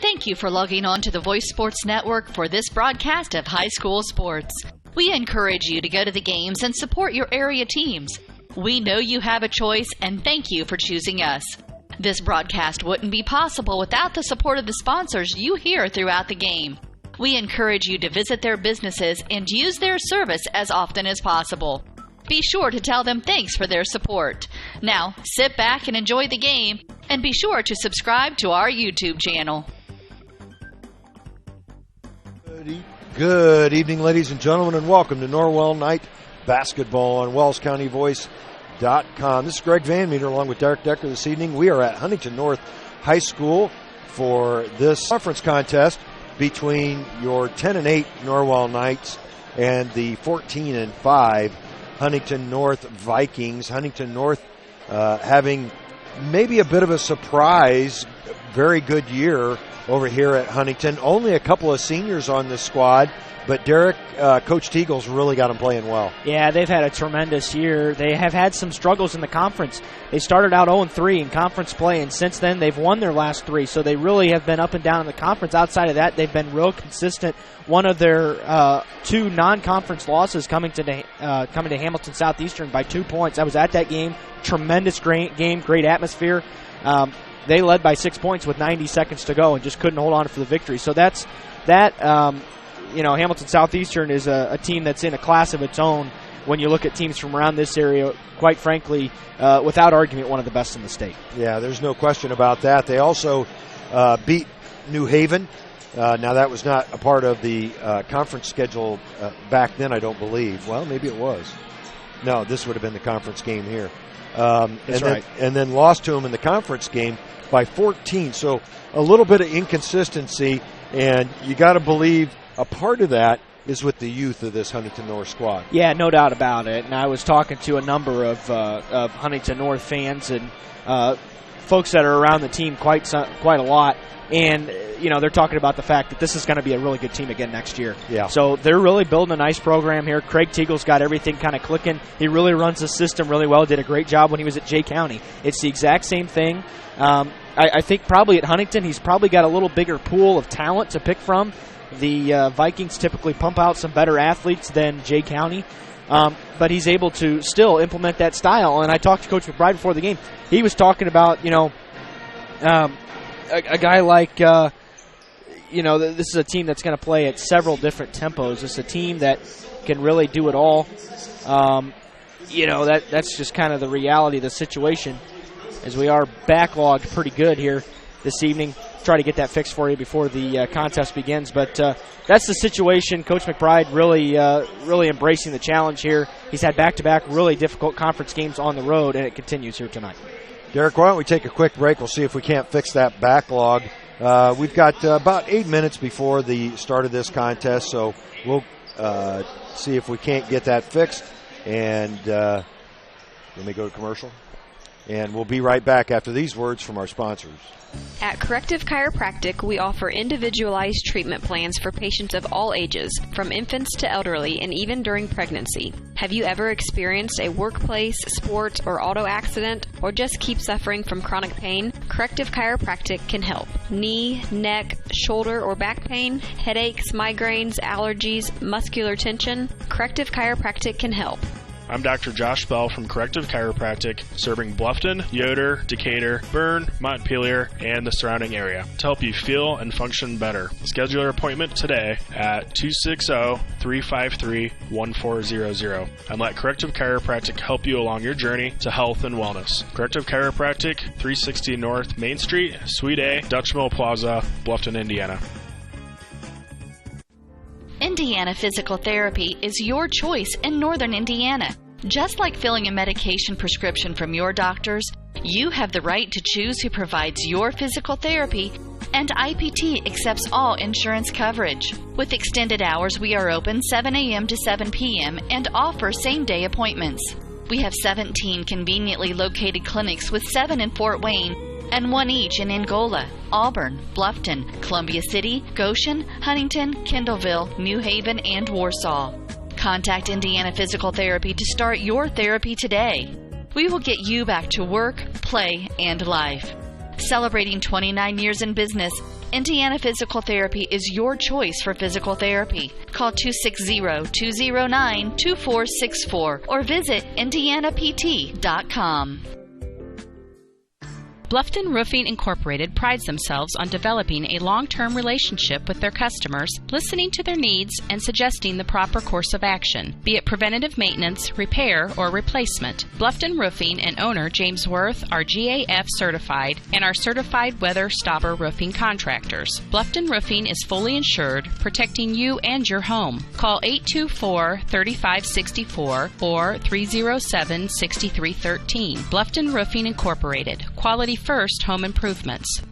Thank you for logging on to the Voice Sports Network for this broadcast of high school sports. We encourage you to go to the games and support your area teams. We know you have a choice, and thank you for choosing us. This broadcast wouldn't be possible without the support of the sponsors you hear throughout the game. We encourage you to visit their businesses and use their service as often as possible. Be sure to tell them thanks for their support. Now, sit back and enjoy the game, and be sure to subscribe to our YouTube channel. Good evening, ladies and gentlemen, and welcome to Norwell Night Basketball on WellsCountyVoice.com. This is Greg Van Meter along with Derek Decker this evening. We are at Huntington North High School for this conference contest between your 10-8 Norwell Knights and the 14-5 Huntington North Vikings. Huntington North having maybe a bit of a surprise, very good year over here at Huntington. Only a couple of seniors on the squad, but Derek, Coach Teagle's really got them playing well. Yeah, they've had a tremendous year. They have had some struggles in the conference. They started out 0-3 in conference play, and since then they've won their last three, so they really have been up and down in the conference. Outside of that, they've been real consistent. One of their two non-conference losses coming to Hamilton Southeastern by 2 points. I was at that game. Tremendous game, great atmosphere. They led by 6 points with 90 seconds to go and just couldn't hold on for the victory. So that's that. Hamilton Southeastern is a team that's in a class of its own. When you look at teams from around this area, quite frankly, without argument, one of the best in the state. Yeah, there's no question about that. They also beat New Haven. Now, that was not a part of the conference schedule back then, I don't believe. Well, maybe it was. No, this would have been the conference game here. That's right. And then lost to them in the conference game by 14. So a little bit of inconsistency, and you got to believe a part of that is with the youth of this Huntington North squad. Yeah, no doubt about it. And I was talking to a number of Huntington North fans and folks that are around the team quite a lot. And, they're talking about the fact that this is going to be a really good team again next year. Yeah. So they're really building a nice program here. Craig Teagle's got everything kind of clicking. He really runs the system really well. Did a great job when he was at Jay County. It's the exact same thing. I think probably at Huntington he's probably got a little bigger pool of talent to pick from. The Vikings typically pump out some better athletes than Jay County. But he's able to still implement that style. And I talked to Coach McBride before the game. He was talking about, a guy like, this is a team that's going to play at several different tempos. It's a team that can really do it all. That's just kind of the reality of the situation, as we are backlogged pretty good here this evening. Try to get that fixed for you before the contest begins. But that's the situation. Coach McBride really embracing the challenge here. He's had back-to-back really difficult conference games on the road, and it continues here tonight. Derek, why don't we take a quick break? We'll see if we can't fix that backlog. We've got about 8 minutes before the start of this contest, so we'll see if we can't get that fixed. And let me go to commercial. And we'll be right back after these words from our sponsors. At Corrective Chiropractic, we offer individualized treatment plans for patients of all ages, from infants to elderly, and even during pregnancy. Have you ever experienced a workplace, sport, or auto accident, or just keep suffering from chronic pain? Corrective Chiropractic can help. Knee, neck, shoulder, or back pain, headaches, migraines, allergies, muscular tension? Corrective Chiropractic can help. I'm Dr. Josh Bell from Corrective Chiropractic, serving Bluffton, Yoder, Decatur, Bern, Montpelier, and the surrounding area to help you feel and function better. Schedule your appointment today at 260-353-1400 and let Corrective Chiropractic help you along your journey to health and wellness. Corrective Chiropractic, 360 North Main Street, Suite A, Dutch Mill Plaza, Bluffton, Indiana. Indiana Physical Therapy is your choice in Northern Indiana. Just like filling a medication prescription from your doctors, you have the right to choose who provides your physical therapy, and IPT accepts all insurance coverage. With extended hours, we are open 7 a.m. to 7 p.m. and offer same-day appointments. We have 17 conveniently located clinics with 7 in Fort Wayne and 1 each in Angola, Auburn, Bluffton, Columbia City, Goshen, Huntington, Kendallville, New Haven, and Warsaw. Contact Indiana Physical Therapy to start your therapy today. We will get you back to work, play, and life. Celebrating 29 years in business, Indiana Physical Therapy is your choice for physical therapy. Call 260-209-2464 or visit indianapt.com. Bluffton Roofing Incorporated prides themselves on developing a long-term relationship with their customers, listening to their needs, and suggesting the proper course of action, be it preventative maintenance, repair, or replacement. Bluffton Roofing and owner James Worth are GAF certified and are certified weather stopper roofing contractors. Bluffton Roofing is fully insured, protecting you and your home. Call 824-3564 or 307-6313. Bluffton Roofing Incorporated. Quality first home improvements.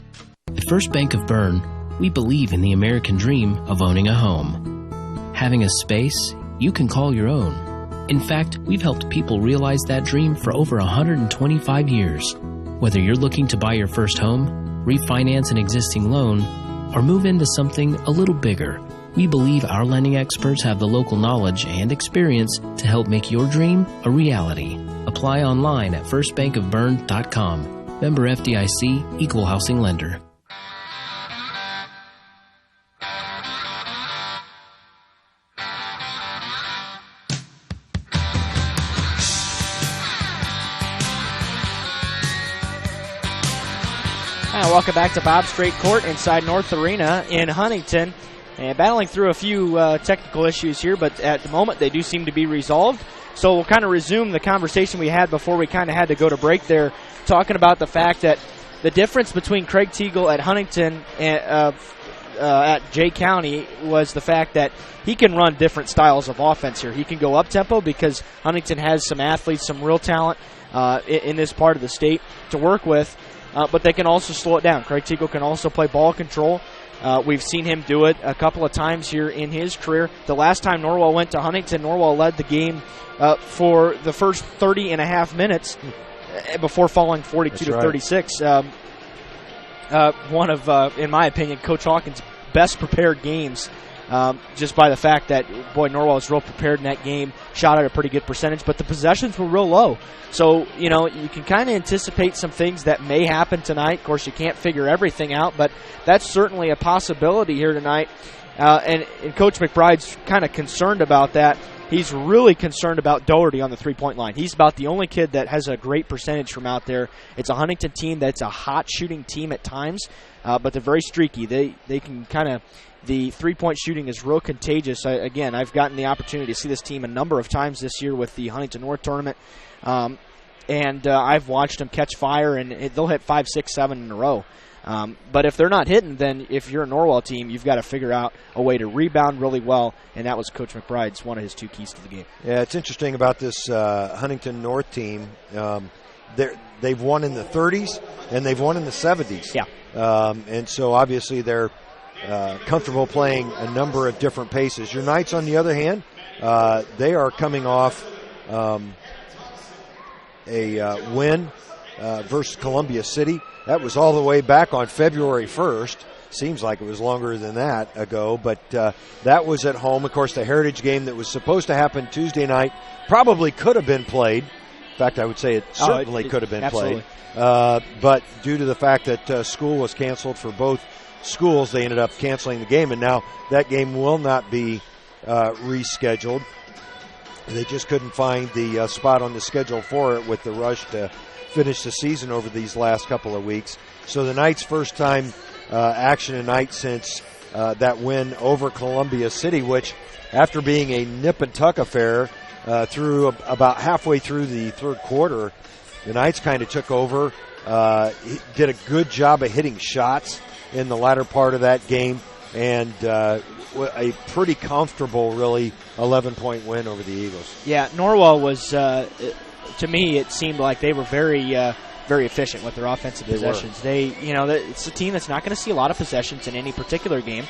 At First Bank of Bern, we believe in the American dream of owning a home. Having a space you can call your own. In fact, we've helped people realize that dream for over 125 years. Whether you're looking to buy your first home, refinance an existing loan, or move into something a little bigger, we believe our lending experts have the local knowledge and experience to help make your dream a reality. Apply online at firstbankofbern.com. Member FDIC, Equal Housing Lender. Welcome back to Bob Strait Court inside North Arena in Huntington. And battling through a few technical issues here, but at the moment they do seem to be resolved. So we'll kind of resume the conversation we had before we kind of had to go to break there, talking about the fact that the difference between Craig Teagle at Huntington and at Jay County was the fact that he can run different styles of offense here. He can go up-tempo because Huntington has some athletes, some real talent in this part of the state to work with, but they can also slow it down. Craig Teagle can also play ball control. We've seen him do it a couple of times here in his career. The last time Norwell went to Huntington, Norwell led the game for the first 30 and a half minutes before falling 42-36. One of, in my opinion, Coach Hawkins' best prepared games, just by the fact that, boy, Norwell was real prepared in that game, shot at a pretty good percentage, but the possessions were real low. So, you know, you can kind of anticipate some things that may happen tonight. Of course, you can't figure everything out, but that's certainly a possibility here tonight. And Coach McBride's kind of concerned about that. He's really concerned about Doherty on the three-point line. He's about the only kid that has a great percentage from out there. It's a Huntington team that's a hot shooting team at times, but they're very streaky. They can kind of – the three-point shooting is real contagious. I've gotten the opportunity to see this team a number of times this year with the Huntington North tournament, and I've watched them catch fire, and they'll hit 5, 6, 7 in a row. But if they're not hitting, then if you're a Norwell team, you've got to figure out a way to rebound really well, and that was Coach McBride's one of his two keys to the game. Yeah, it's interesting about this Huntington North team. They've won in the 30s, and they've won in the 70s. Yeah. And so obviously they're comfortable playing a number of different paces. Your Knights, on the other hand, they are coming off a win versus Columbia City. That was all the way back on February 1st. Seems like it was longer than that ago, but that was at home. Of course, the Heritage game that was supposed to happen Tuesday night probably could have been played. In fact, I would say it certainly could have been absolutely played. But due to the fact that school was canceled for both schools, they ended up canceling the game, and now that game will not be rescheduled. They just couldn't find the spot on the schedule for it with the rush to finish the season over these last couple of weeks. So the Knights' first time action tonight since that win over Columbia City, which after being a nip and tuck affair through about halfway through the third quarter, the Knights kind of took over, did a good job of hitting shots in the latter part of that game, and a pretty comfortable, really, 11-point win over the Eagles. Yeah, Norwell was, to me, it seemed like they were very efficient with their offensive possessions. It's a team that's not going to see a lot of possessions in any particular game,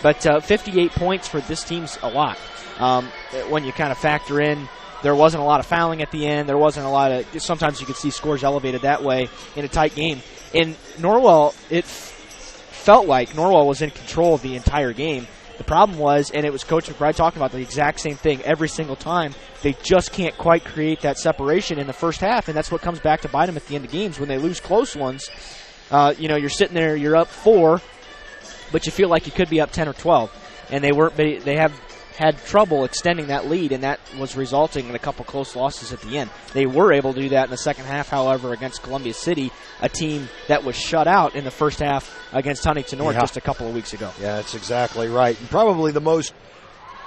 but 58 points for this team's a lot. When you kind of factor in, there wasn't a lot of fouling at the end. There wasn't a lot of. Sometimes you could see scores elevated that way in a tight game. In Norwell, it felt like Norwell was in control of the entire game. The problem was, and it was Coach McBride talking about the exact same thing every single time, they just can't quite create that separation in the first half, and that's what comes back to bite them at the end of games when they lose close ones. you're sitting there, you're up 4, but you feel like you could be up 10 or 12. And they have had trouble extending that lead, and that was resulting in a couple close losses at the end. They were able to do that in the second half, however, against Columbia City, a team that was shut out in the first half against Huntington North just a couple of weeks ago. Yeah, that's exactly right. And probably the most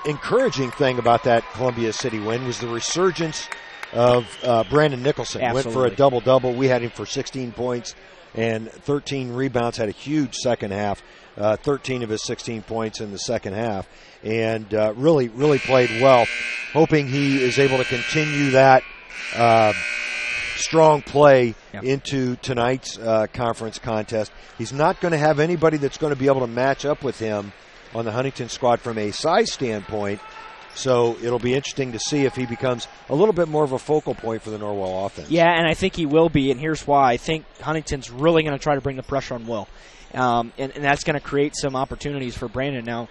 encouraging thing about that Columbia City win was the resurgence of Brandon Nicholson. Absolutely. Went for a double-double. We had him for 16 points and 13 rebounds, had a huge second half. 13 of his 16 points in the second half, and really played well. Hoping he is able to continue that strong play into tonight's conference contest. He's not going to have anybody that's going to be able to match up with him on the Huntington squad from a size standpoint, so it'll be interesting to see if he becomes a little bit more of a focal point for the Norwell offense. Yeah, and I think he will be, and here's why. I think Huntington's really going to try to bring the pressure on Will. And that's going to create some opportunities for Brandon. Now,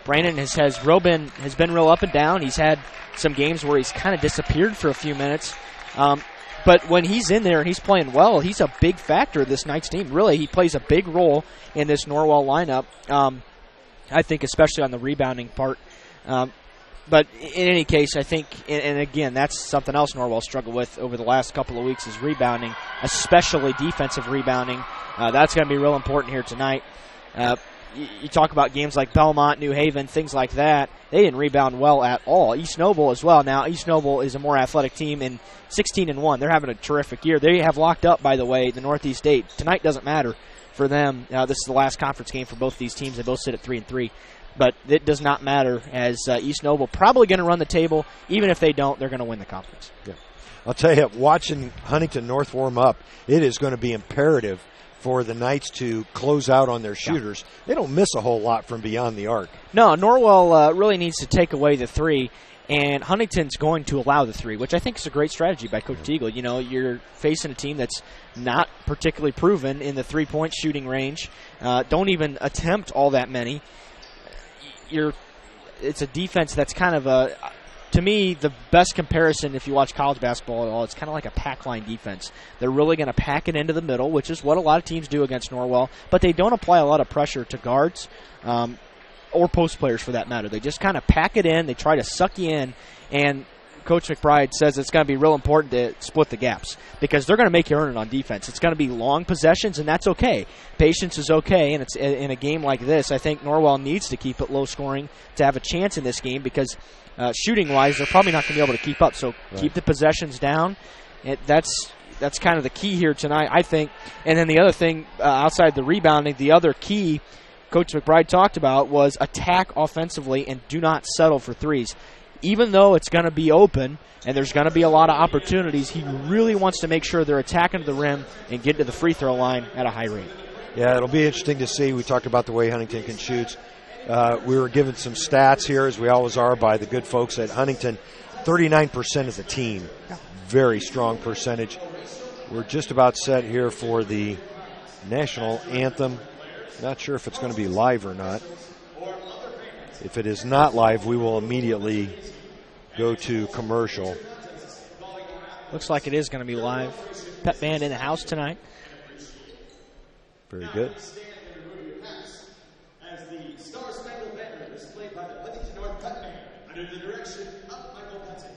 Brandon has been real up and down. He's had some games where he's kind of disappeared for a few minutes. But when he's in there and he's playing well, he's a big factor of this night's team. Really, he plays a big role in this Norwell lineup, I think, especially on the rebounding part. But in any case, I think, and again, that's something else Norwell struggled with over the last couple of weeks is rebounding, especially defensive rebounding. That's going to be real important here tonight. You talk about games like Belmont, New Haven, things like that. They didn't rebound well at all. East Noble as well. Now, East Noble is a more athletic team in 16-1. They're having a terrific year. They have locked up, by the way, the Northeast State. Tonight doesn't matter for them. This is the last conference game for both these teams. They both sit at 3-3. But it does not matter, as East Noble probably going to run the table. Even if they don't, they're going to win the conference. Yeah. I'll tell you, watching Huntington North warm up, it is going to be imperative for the Knights to close out on their shooters. Yeah. They don't miss a whole lot from beyond the arc. No, Norwell really needs to take away the 3, and Huntington's going to allow the 3, which I think is a great strategy by Coach Teagle. You know, you're facing a team that's not particularly proven in the 3-point shooting range. Don't even attempt all that many. It's a defense that's kind of to me, the best comparison, if you watch college basketball at all, it's kind of like a pack line defense. They're really going to pack it into the middle, which is what a lot of teams do against Norwell, but they don't apply a lot of pressure to guards or post players for that matter. They just kind of pack it in, they try to suck you in, and Coach McBride says it's going to be real important to split the gaps because they're going to make you earn it on defense. It's going to be long possessions, and that's okay. Patience is okay, and it's in a game like this. I think Norwell needs to keep it low scoring to have a chance in this game because shooting-wise, they're probably not going to be able to keep up. So keep the possessions down. That's kind of the key here tonight, I think. And then the other thing, outside the rebounding, the other key Coach McBride talked about was attack offensively and do not settle for threes. Even though it's going to be open and there's going to be a lot of opportunities, he really wants to make sure they're attacking to the rim and get to the free throw line at a high rate. Yeah, it'll be interesting to see. We talked about the way Huntington can shoot. We were given some stats here, as we always are, by the good folks at Huntington. 39% as a team. Very strong percentage. We're just about set here for the national anthem. Not sure if it's going to be live or not. If it is not live, we will immediately go to commercial. Looks like it is going to be live. Pep band in the house tonight. Very good. As the Star Spangled Banner is played by the Huntington North Pep Band under the direction of Michael Penton.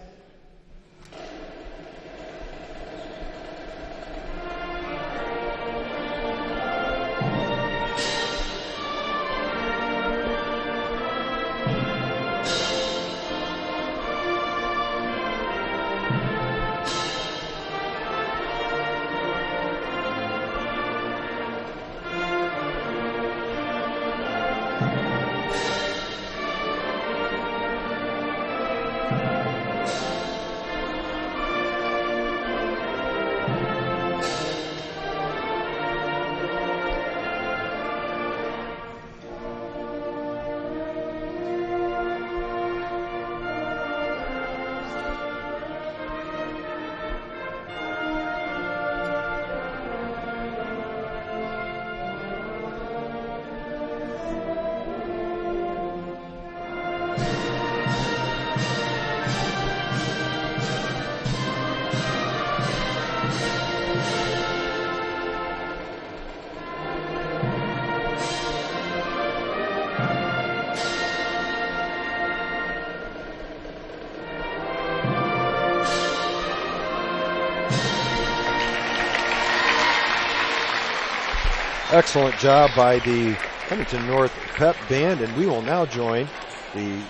Excellent job by the Huntington North Pep Band, and we will now join the,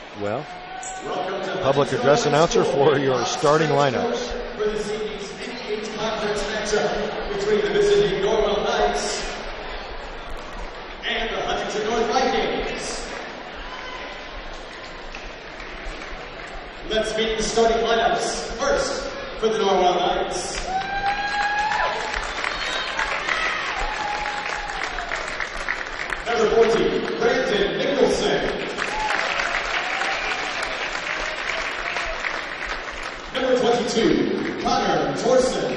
public address announcer for your starting lineups. For this evening's NEH conference matchup between the visiting Norwell Knights and the Huntington North Vikings. Let's meet the starting lineups. First, for the Norwell Knights. Number 14, Brandon Nicholson. Number 22, Connor Torson.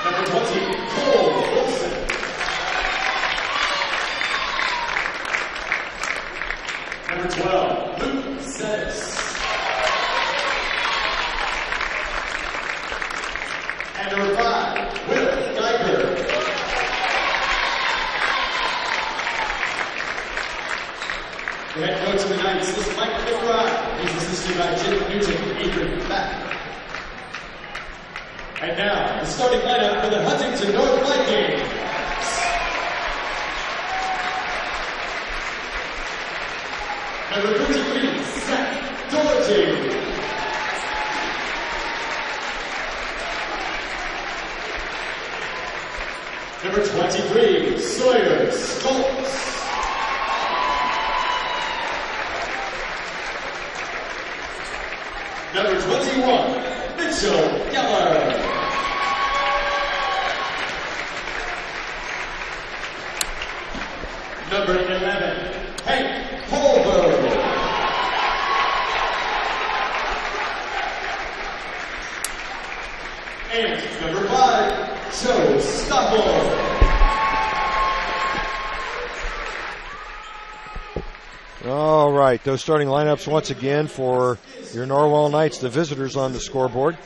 Number 20, Cole Wilson. Number 12, Luke Settis. And number 5, Will Geiger. The head coach of the Knights is Mike McBride. He's assisted by Jim Newton, Adrian Beck. And now, the starting lineup for the Huntington North Vikings. Number 33, Zach Doherty. Number 23, Sawyer Stoltz. Number 21, Mitchell Geller. Number 11, Hank Holberg. And number 5, Joe Stoppel. All right, those starting lineups once again for your Norwell Knights, the visitors on the scoreboard.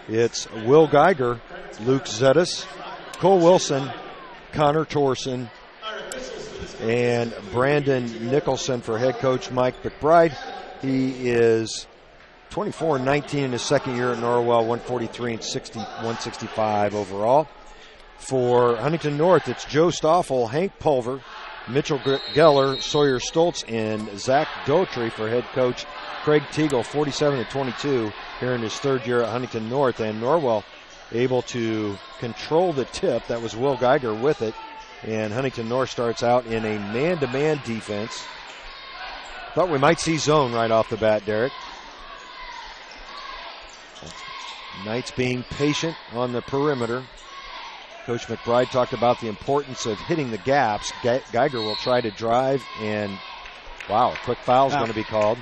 It's Will Geiger, Luke Zettis, Cole Wilson, Connor Torson, and Brandon Nicholson for head coach Mike McBride. He is 24-19 in his second year at Norwell, 143 and 165 overall. For Huntington North, it's Joe Stoffel, Hank Pulver, Mitchell Geller, Sawyer Stoltz, and Zach Daughtry for head coach Craig Teagle, 47-22 here in his third year at Huntington North. And Norwell able to control the tip. That was Will Geiger with it. And Huntington North starts out in a man-to-man defense. Thought we might see zone right off the bat, Derek. Knights being patient on the perimeter. Coach McBride talked about the importance of hitting the gaps. Geiger will try to drive, and wow, a quick foul is going to be called.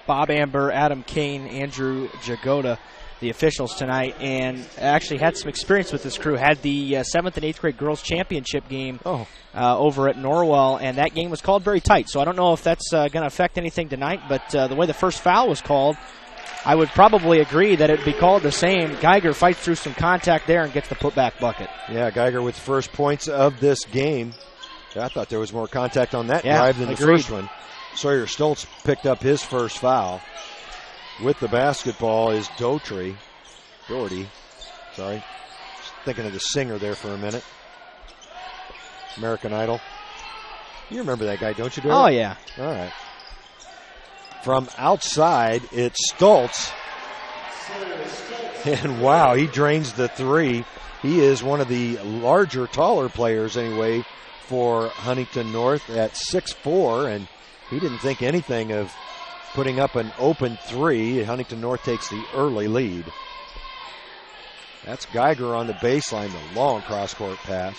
Bob Amber, Adam Kane, Andrew Jagoda, the officials tonight, and actually had some experience with this crew. Had the 7th and 8th grade girls championship game over at Norwell, and that game was called very tight. So I don't know if that's going to affect anything tonight, but the way the first foul was called, I would probably agree that it would be called the same. Geiger fights through some contact there and gets the putback bucket. Yeah, Geiger with first points of this game. I thought there was more contact on that drive than the first one. Sawyer Stoltz picked up his first foul. With the basketball is Doherty. Sorry. Just thinking of the singer there for a minute. American Idol. You remember that guy, don't you, Derek? Oh, yeah. All right. From outside, it's Stoltz. And wow, he drains the three. He is one of the larger, taller players anyway for Huntington North at 6'4", and he didn't think anything of putting up an open three. Huntington North takes the early lead. That's Geiger on the baseline, the long cross-court pass.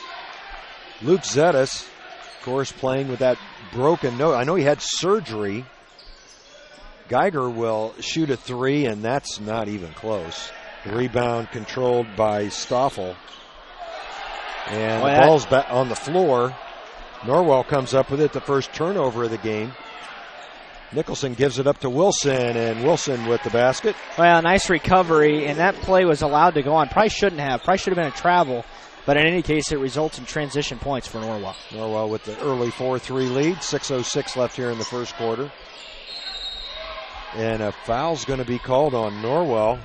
Luke Zettis, of course, playing with that broken nose. I know he had surgery. Geiger will shoot a three, and that's not even close. The rebound controlled by Stoffel. And the ball's back on the floor. Norwell comes up with it, the first turnover of the game. Nicholson gives it up to Wilson, and Wilson with the basket. Well, nice recovery, and that play was allowed to go on. Probably shouldn't have. Probably should have been a travel. But in any case, it results in transition points for Norwell. Norwell with the early 4-3 lead. 6:06 left here in the first quarter. And a foul's going to be called on Norwell.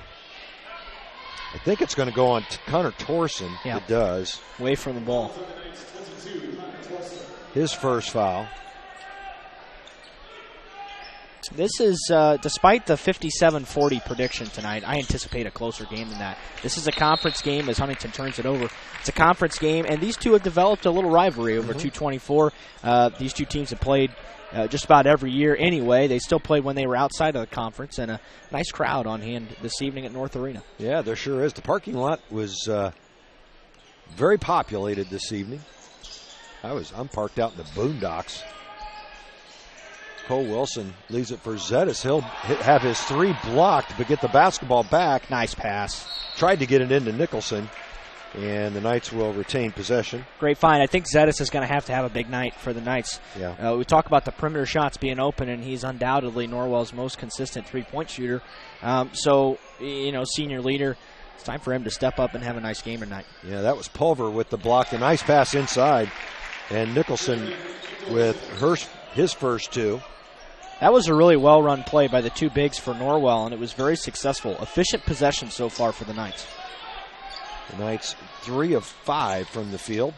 I think it's going to go on Connor Torson. Yeah. It does. Away from the ball. His first foul. This is, despite the 57-40 prediction tonight, I anticipate a closer game than that. This is a conference game as Huntington turns it over. It's a conference game, and these two have developed a little rivalry over 224. These two teams have played just about every year anyway. They still played when they were outside of the conference, and a nice crowd on hand this evening at North Arena. Yeah, there sure is. The parking lot was very populated this evening. I'm parked out in the boondocks. Cole Wilson leaves it for Zettis. He'll have his three blocked, but get the basketball back. Nice pass. Tried to get it into Nicholson, and the Knights will retain possession. Great find. I think Zettis is going to have a big night for the Knights. Yeah. We talk about the perimeter shots being open, and he's undoubtedly Norwell's most consistent three-point shooter. Senior leader, it's time for him to step up and have a nice game tonight. Yeah, that was Pulver with the block. A nice pass inside, and Nicholson with his first two. That was a really well-run play by the two bigs for Norwell, and it was very successful. Efficient possession so far for the Knights. The Knights 3 of 5 from the field.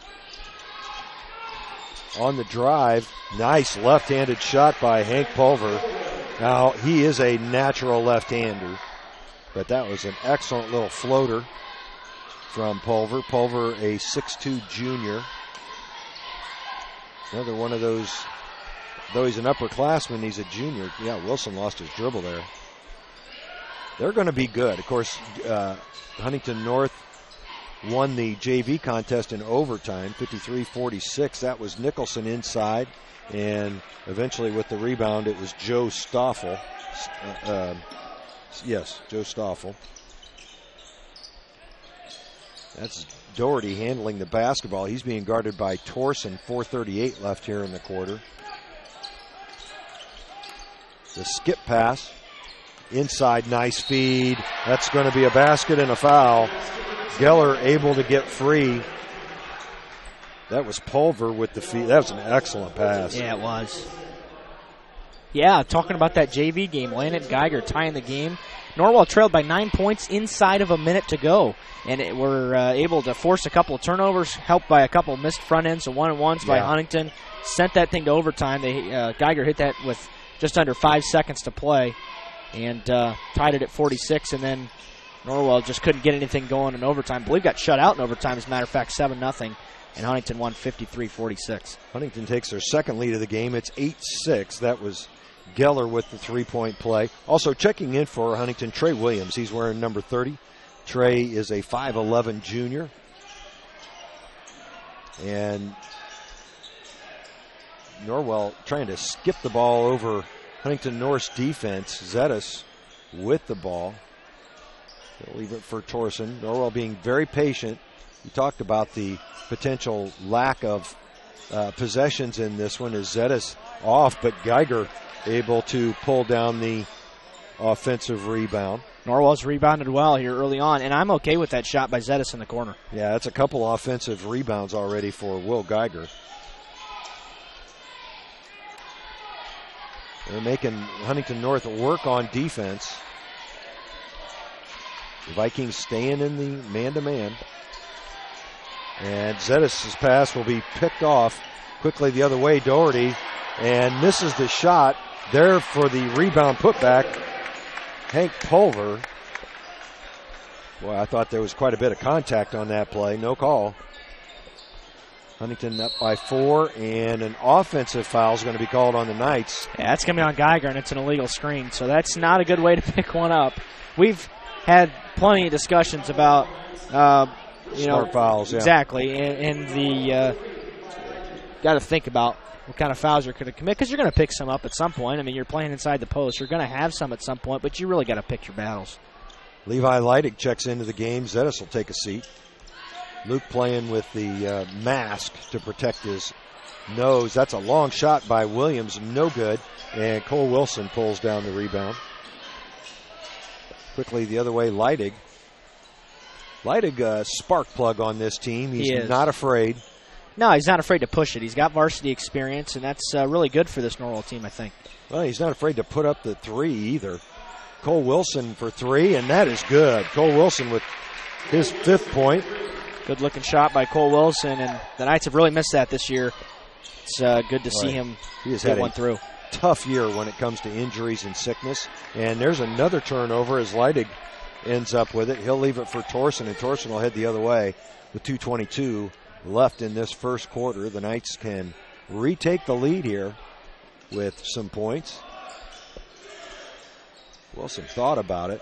On the drive, nice left-handed shot by Hank Pulver. Now, he is a natural left-hander, but that was an excellent little floater from Pulver. Pulver, a 6'2 junior. Another one of those. Though he's an upperclassman, he's a junior. Yeah, Wilson lost his dribble there. They're going to be good. Of course, Huntington North won the JV contest in overtime, 53-46. That was Nicholson inside, and eventually with the rebound, it was Joe Stoffel. Joe Stoffel. That's Doherty handling the basketball. He's being guarded by Torson. 4:38 left here in the quarter. The skip pass. Inside, nice feed. That's going to be a basket and a foul. Geller able to get free. That was Pulver with the feed. That was an excellent pass. Yeah, it was. Yeah, talking about that JV game. Landon Geiger tying the game. Norwell trailed by 9 points inside of a minute to go. And we're able to force a couple of turnovers, helped by a couple of missed front ends, so 1-and-1s by Huntington. Sent that thing to overtime. Geiger hit that with just under 5 seconds to play and tied it at 46, and then Norwell just couldn't get anything going in overtime. I believe got shut out in overtime, as a matter of fact, 7-0, and Huntington won 53-46. Huntington takes their second lead of the game. It's 8-6. That was Geller with the three-point play. Also checking in for Huntington, Trey Williams. He's wearing number 30. Trey is a 5'11 junior. And Norwell trying to skip the ball over Huntington North's defense. Zettis with the ball. They'll leave it for Torson. Norwell being very patient. You talked about the potential lack of possessions in this one as Zettis off, but Geiger able to pull down the offensive rebound. Norwell's rebounded well here early on, and I'm okay with that shot by Zettis in the corner. Yeah, that's a couple offensive rebounds already for Will Geiger. They're making Huntington North work on defense. The Vikings staying in the man-to-man. And Zettis' pass will be picked off quickly the other way. Doherty, and misses the shot. There for the rebound putback, Hank Pulver. Boy, I thought there was quite a bit of contact on that play. No call. Huntington up by 4, and an offensive foul is going to be called on the Knights. Yeah, that's going to be on Geiger, and it's an illegal screen, so that's not a good way to pick one up. We've had plenty of discussions about, smart fouls. Exactly, and the got to think about what kind of fouls you're going to commit, because you're going to pick some up at some point. I mean, you're playing inside the post. You're going to have some at some point, but you really got to pick your battles. Levi Leidig checks into the game. Zettis will take a seat. Luke playing with the mask to protect his nose. That's a long shot by Williams. No good. And Cole Wilson pulls down the rebound. Quickly the other way, Leidig. Leidig, spark plug on this team. He's not afraid. No, he's not afraid to push it. He's got varsity experience, and that's really good for this Norwell team, I think. Well, he's not afraid to put up the three either. Cole Wilson for 3, and that is good. Cole Wilson with his 5th point. Good looking shot by Cole Wilson, and the Knights have really missed that this year. It's good to see him get one through. Tough year when it comes to injuries and sickness. And there's another turnover as Leidig ends up with it. He'll leave it for Torsen, and Torsen will head the other way with 2:22 left in this first quarter. The Knights can retake the lead here with some points. Wilson thought about it.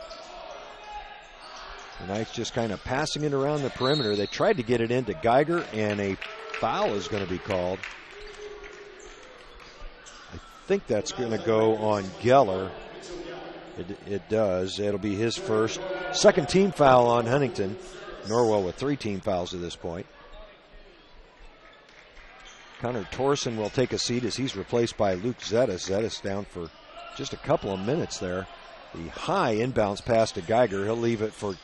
The Knights just kind of passing it around the perimeter. They tried to get it into Geiger, and a foul is going to be called. I think that's going to go on Geller. It does. It'll be his first. Second team foul on Huntington. Norwell with 3 team fouls at this point. Connor Torsen will take a seat as he's replaced by Luke Zettis. Zettis down for just a couple of minutes there. The high inbounds pass to Geiger. He'll leave it for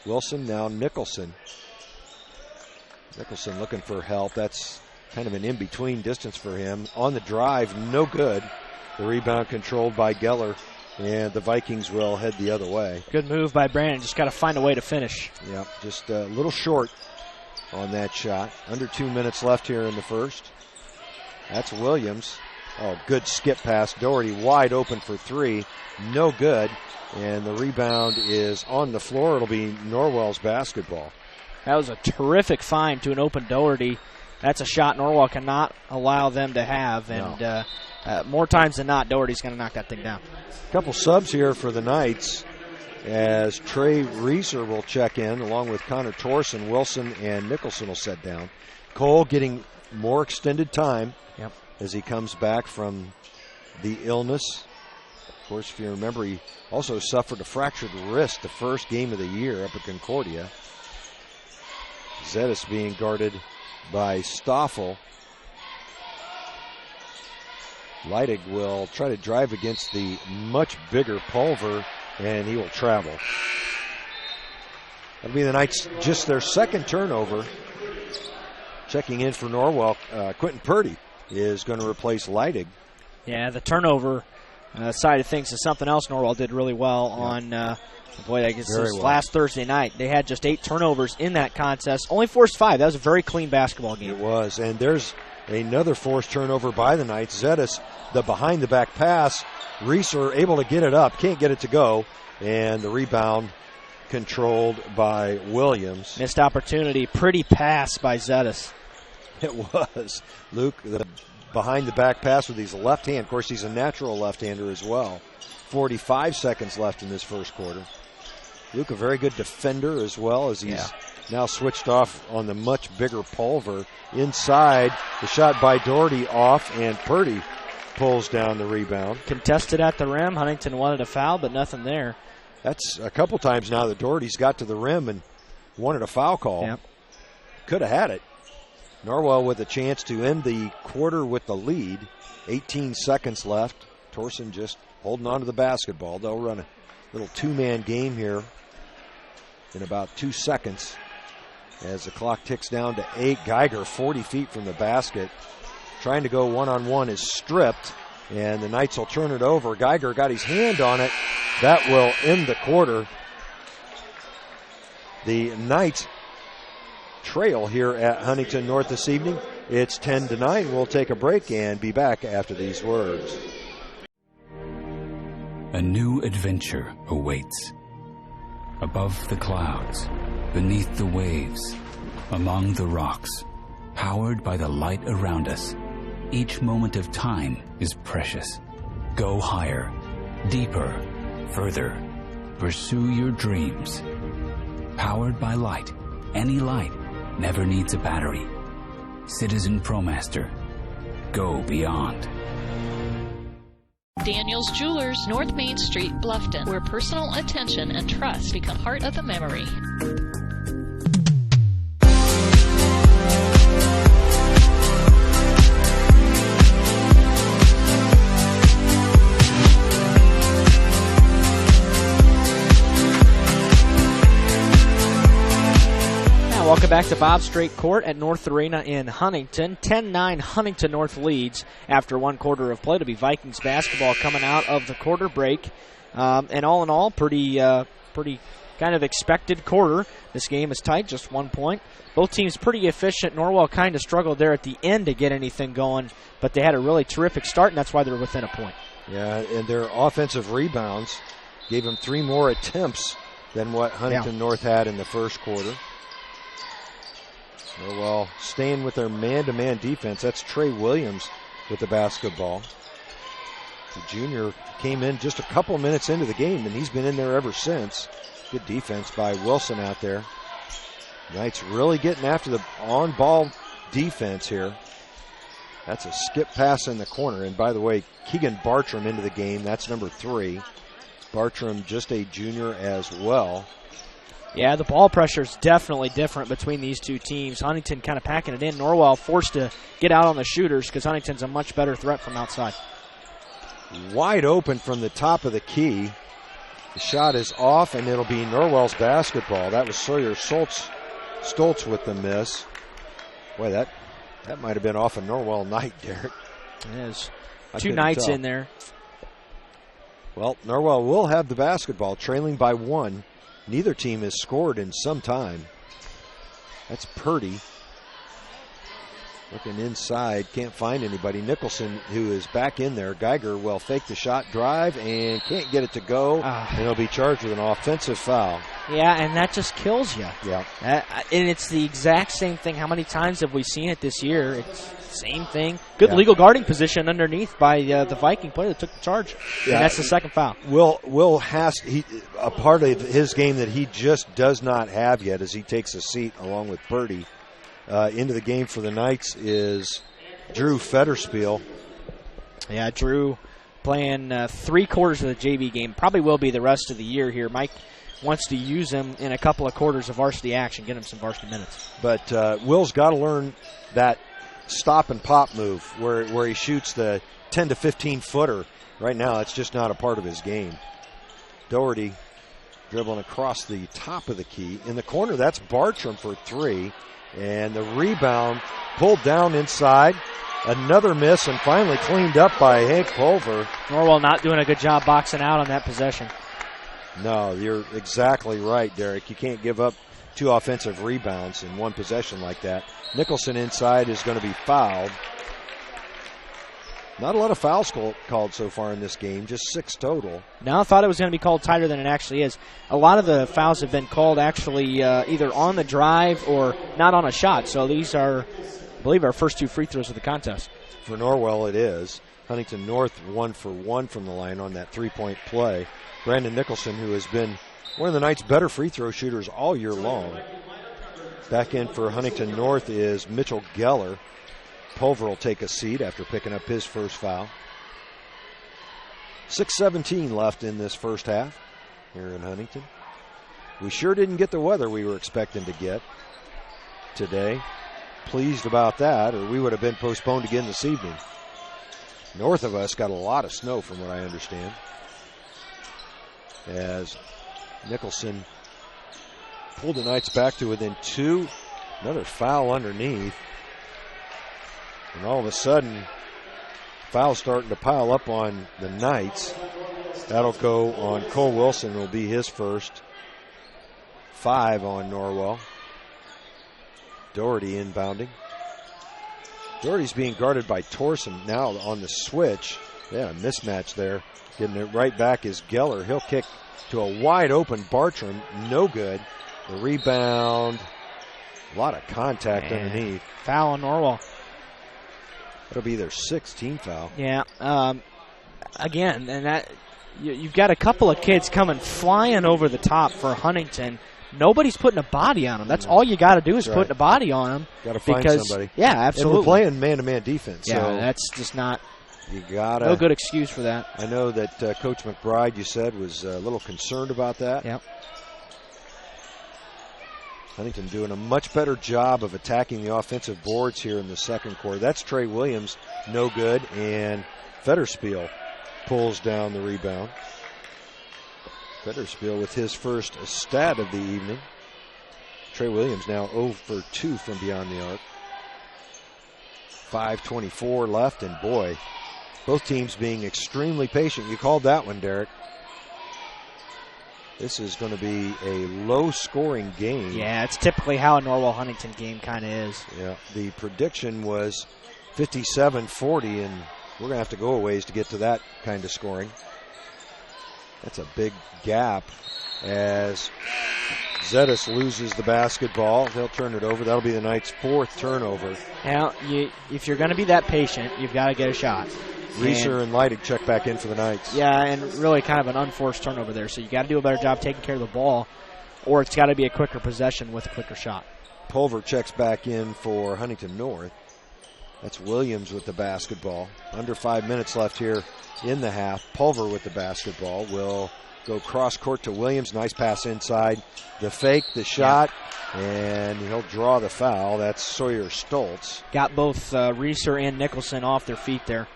Wilson, now Nicholson. Nicholson looking for help. That's kind of an in-between distance for him. On the drive, no good. The rebound controlled by Geller, and the Vikings will head the other way. Good move by Brandon. Just got to find a way to finish. Yeah, just a little short on that shot. Under 2 minutes left here in the first. That's Williams. Oh, good skip pass. Doherty wide open for 3. No good. And the rebound is on the floor. It'll be Norwell's basketball. That was a terrific find to an open Doherty. That's a shot Norwell cannot allow them to have. And more times than not, Doherty's going to knock that thing down. A couple subs here for the Knights as Trey Reeser will check in along with Connor Torsen. Wilson and Nicholson will set down. Cole getting more extended time as he comes back from the illness. Of course, if you remember, he also suffered a fractured wrist the first game of the year up at Concordia. Zettis being guarded by Stoffel. Leidig will try to drive against the much bigger Pulver, and he will travel. That'll be the Knights, just their second turnover. Checking in for Norwell, Quentin Purdy is going to replace Leidig. Yeah, the turnover side of things is something else Norwell did really well on, I guess this last Thursday night. They had just 8 turnovers in that contest, only forced 5. That was a very clean basketball game. It was, and there's another forced turnover by the Knights. Zettis, the behind-the-back pass. Reeser able to get it up, can't get it to go, and the rebound controlled by Williams. Missed opportunity, pretty pass by Zettis. It was. Luke, the behind-the-back pass with his left hand. Of course, he's a natural left-hander as well. 45 seconds left in this first quarter. Luke, a very good defender as well, as he's now switched off on the much bigger Pulver. Inside, the shot by Doherty off, and Purdy pulls down the rebound. Contested at the rim. Huntington wanted a foul, but nothing there. That's a couple times now that Doherty's got to the rim and wanted a foul call. Yep. Could have had it. Norwell with a chance to end the quarter with the lead. 18 seconds left. Torsen just holding on to the basketball. They'll run a little 2-man game here in about 2 seconds as the clock ticks down to 8. Geiger 40 feet from the basket. Trying to go one-on-one is stripped, and the Knights will turn it over. Geiger got his hand on it. That will end the quarter. The Knights trail here at Huntington North this evening. It's 10-9. We'll take a break and be back after these words. A new adventure awaits. Above the clouds, beneath the waves, among the rocks, powered by the light around us. Each moment of time is precious. Go higher, deeper, further. Pursue your dreams. Powered by light. Any light never needs a battery. Citizen ProMaster. Go beyond. Daniel's Jewelers, North Main Street, Bluffton, where personal attention and trust become part of the memory. Welcome back to Bob Strait Court at North Arena in Huntington. 10-9 Huntington North leads after one quarter of play. To be Vikings basketball coming out of the quarter break. And all in all, pretty kind of expected quarter. This game is tight, just 1 point. Both teams pretty efficient. Norwell kind of struggled there at the end to get anything going, but they had a really terrific start, and that's why they're within a point. Yeah, and their offensive rebounds gave them 3 more attempts than what Huntington North had in the first quarter. Norwell staying with their man-to-man defense. That's Trey Williams with the basketball. The junior came in just a couple minutes into the game, and he's been in there ever since. Good defense by Wilson out there. Knights really getting after the on-ball defense here. That's a skip pass in the corner. And by the way, Keegan Bartram into the game. That's number 3. Bartram just a junior as well. Yeah, the ball pressure is definitely different between these two teams. Huntington kind of packing it in. Norwell forced to get out on the shooters because Huntington's a much better threat from outside. Wide open from the top of the key. The shot is off, and it'll be Norwell's basketball. That was Sawyer Stoltz with the miss. Boy, that might have been off a Norwell Knight, Derek. It is. 2 Knights in there. Well, Norwell will have the basketball, trailing by 1. Neither team has scored in some time. That's Purdy. Looking inside, can't find anybody. Nicholson, who is back in there. Geiger will fake the shot, drive, and can't get it to go. And he'll be charged with an offensive foul. Yeah, and that just kills you. Yeah. And it's the exact same thing. How many times have we seen it this year? It's the same thing. Good legal guarding position underneath by the Viking player that took the charge. Yeah. And that's the second foul. Will has a part of his game that he just does not have yet as he takes a seat along with Purdy. Into the game for the Knights is Drew Federspiel. Yeah, Drew playing 3 quarters of the JV game. Probably will be the rest of the year here. Mike wants to use him in a couple of quarters of varsity action, get him some varsity minutes. But Will's got to learn that stop and pop move where he shoots the 10 to 15 footer. Right now, it's just not a part of his game. Doherty dribbling across the top of the key. In the corner, that's Bartram for 3. And the rebound pulled down inside. Another miss and finally cleaned up by Hank Pulver. Norwell not doing a good job boxing out on that possession. No, you're exactly right, Derek. You can't give up 2 offensive rebounds in one possession like that. Nicholson inside is going to be fouled. Not a lot of fouls called so far in this game, just 6 total. No, I thought it was going to be called tighter than it actually is. A lot of the fouls have been called actually either on the drive or not on a shot. So these are, I believe, our first 2 free throws of the contest. For Norwell, it is. Huntington North 1 for 1 from the line on that 3-point play. Brandon Nicholson, who has been one of the Knights' better free throw shooters all year long. Back in for Huntington North is Mitchell Geller. Pulver will take a seat after picking up his first foul. 6:17 left in this first half here in Huntington. We sure didn't get the weather we were expecting to get today. Pleased about that, or we would have been postponed again this evening. North of us got a lot of snow from what I understand. As Nicholson pulled the Knights back to within 2. Another foul underneath. And all of a sudden, fouls starting to pile up on the Knights. That'll go on Cole Wilson. Will be his first. 5 on Norwell. Doherty inbounding. Doherty's being guarded by Torson now on the switch. Yeah, a mismatch there. Getting it right back is Geller. He'll kick to a wide open Bartram. No good. The rebound. A lot of contact underneath. Foul on Norwell. That'll be their 6th team foul. Yeah. Again, and that you've got a couple of kids coming flying over the top for Huntington. Nobody's putting a body on them. That's all you got to do is put a body on them. Got to find somebody. Yeah, absolutely. And we're playing man-to-man defense. Yeah, so that's just not. You gotta. No good excuse for that. I know that Coach McBride, you said, was a little concerned about that. Yep. Huntington doing a much better job of attacking the offensive boards here in the second quarter. That's Trey Williams, no good, and Federspiel pulls down the rebound. Federspiel with his first stat of the evening. Trey Williams now 0 for 2 from beyond the arc. 5:24 left, and boy, both teams being extremely patient. You called that one, Derek. This is going to be a low-scoring game. Yeah, it's typically how a Norwell-Huntington game kind of is. Yeah, the prediction was 57-40, and we're going to have to go a ways to get to that kind of scoring. That's a big gap as Zetas loses the basketball. They'll turn it over. That'll be the Knights' 4th turnover. Now, if you're going to be that patient, you've got to get a shot. Reeser and Leidig check back in for the Knights. Yeah, and really kind of an unforced turnover there. So you got to do a better job taking care of the ball, or it's got to be a quicker possession with a quicker shot. Pulver checks back in for Huntington North. That's Williams with the basketball. Under 5 minutes left here in the half. Pulver with the basketball will go cross court to Williams. Nice pass inside. The fake, the shot, and he'll draw the foul. That's Sawyer Stoltz. Got both Reeser and Nicholson off their feet there.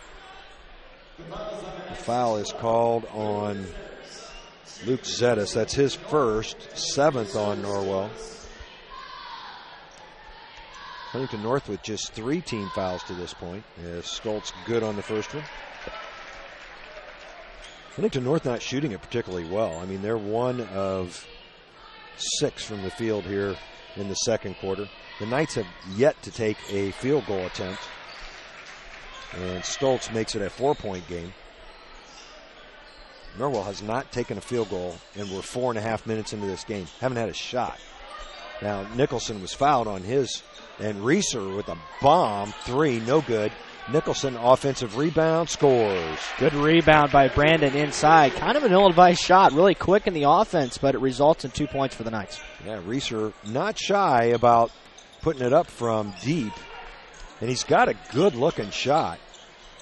The foul is called on Luke Zetas. That's his first, 7th on Norwell. Huntington North with just 3 team fouls to this point. Stoltz good on the first one. Huntington North not shooting it particularly well. I mean, they're 1 of 6 from the field here in the second quarter. The Knights have yet to take a field goal attempt. And Stoltz makes it a 4-point game. Norwell has not taken a field goal, and we're 4.5 minutes into this game. Haven't had a shot. Now, Nicholson was fouled on his, and Reeser with a bomb 3, no good. Nicholson, offensive rebound, scores. Good rebound by Brandon inside. Kind of an ill-advised shot, really quick in the offense, but it results in 2 points for the Knights. Yeah, Reeser not shy about putting it up from deep, and he's got a good-looking shot.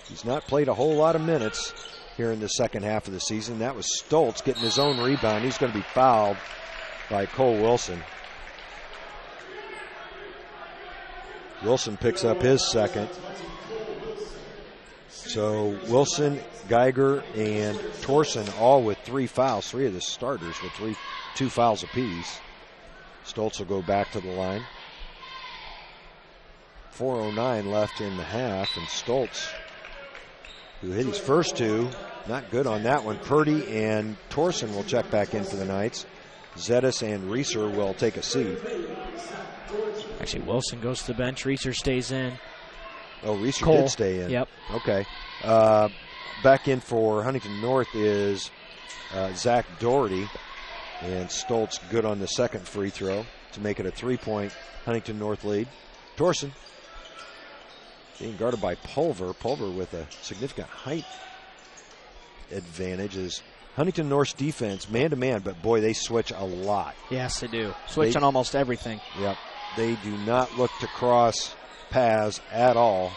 He's not played a whole lot of minutes here in the second half of the season. That was Stoltz getting his own rebound. He's going to be fouled by Cole Wilson. Wilson picks up his second. So Wilson, Geiger, and Torsen all with 3 fouls. 3 of the starters with 2 fouls apiece. Stoltz will go back to the line. 4:09 left in the half, and Stoltz, who hit his first 2, not good on that one. Purdy and Torsen will check back in for the Knights. Zetas and Reeser will take a seat. Actually, Wilson goes to the bench. Reeser stays in. Oh, Reeser Cole did stay in. Yep. Okay. Back in for Huntington North is Zach Doherty. And Stoltz good on the second free throw to make it a 3-point Huntington North lead. Torsen being guarded by Pulver. Pulver with a significant height advantage is Huntington North's defense, man-to-man, but boy, they switch a lot. Yes, they do. Switch on almost everything. Yep. They do not look to cross paths at all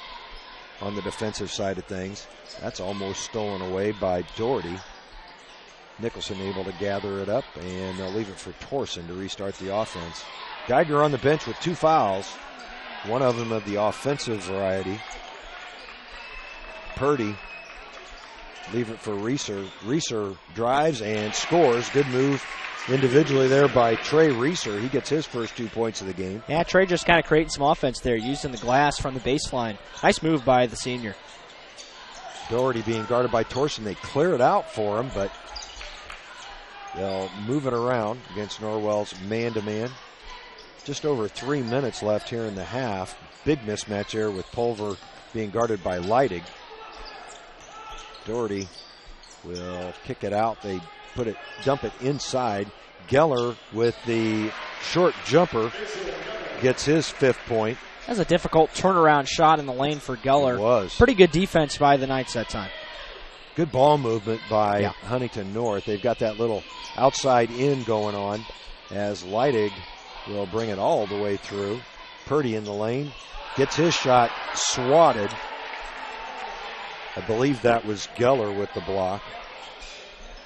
on the defensive side of things. That's almost stolen away by Doherty. Nicholson able to gather it up, and they'll leave it for Torsen to restart the offense. Geiger on the bench with 2 fouls, one of them of the offensive variety. Purdy, leave it for Reeser. Reeser drives and scores. Good move individually there by Trey Reeser. He gets his first 2 points of the game. Yeah, Trey just kind of creating some offense there, using the glass from the baseline. Nice move by the senior. Doherty being guarded by Torsen. They clear it out for him, but they'll move it around against Norwell's man-to-man. Just over 3 minutes left here in the half. Big mismatch here with Pulver being guarded by Leidig. Doherty will kick it out. They dump it inside. Geller with the short jumper gets his 5th point. That's a difficult turnaround shot in the lane for Geller. It was. Pretty good defense by the Knights that time. Good ball movement by Huntington North. They've got that little outside in going on as Leidig will bring it all the way through. Purdy in the lane. Gets his shot swatted. I believe that was Geller with the block.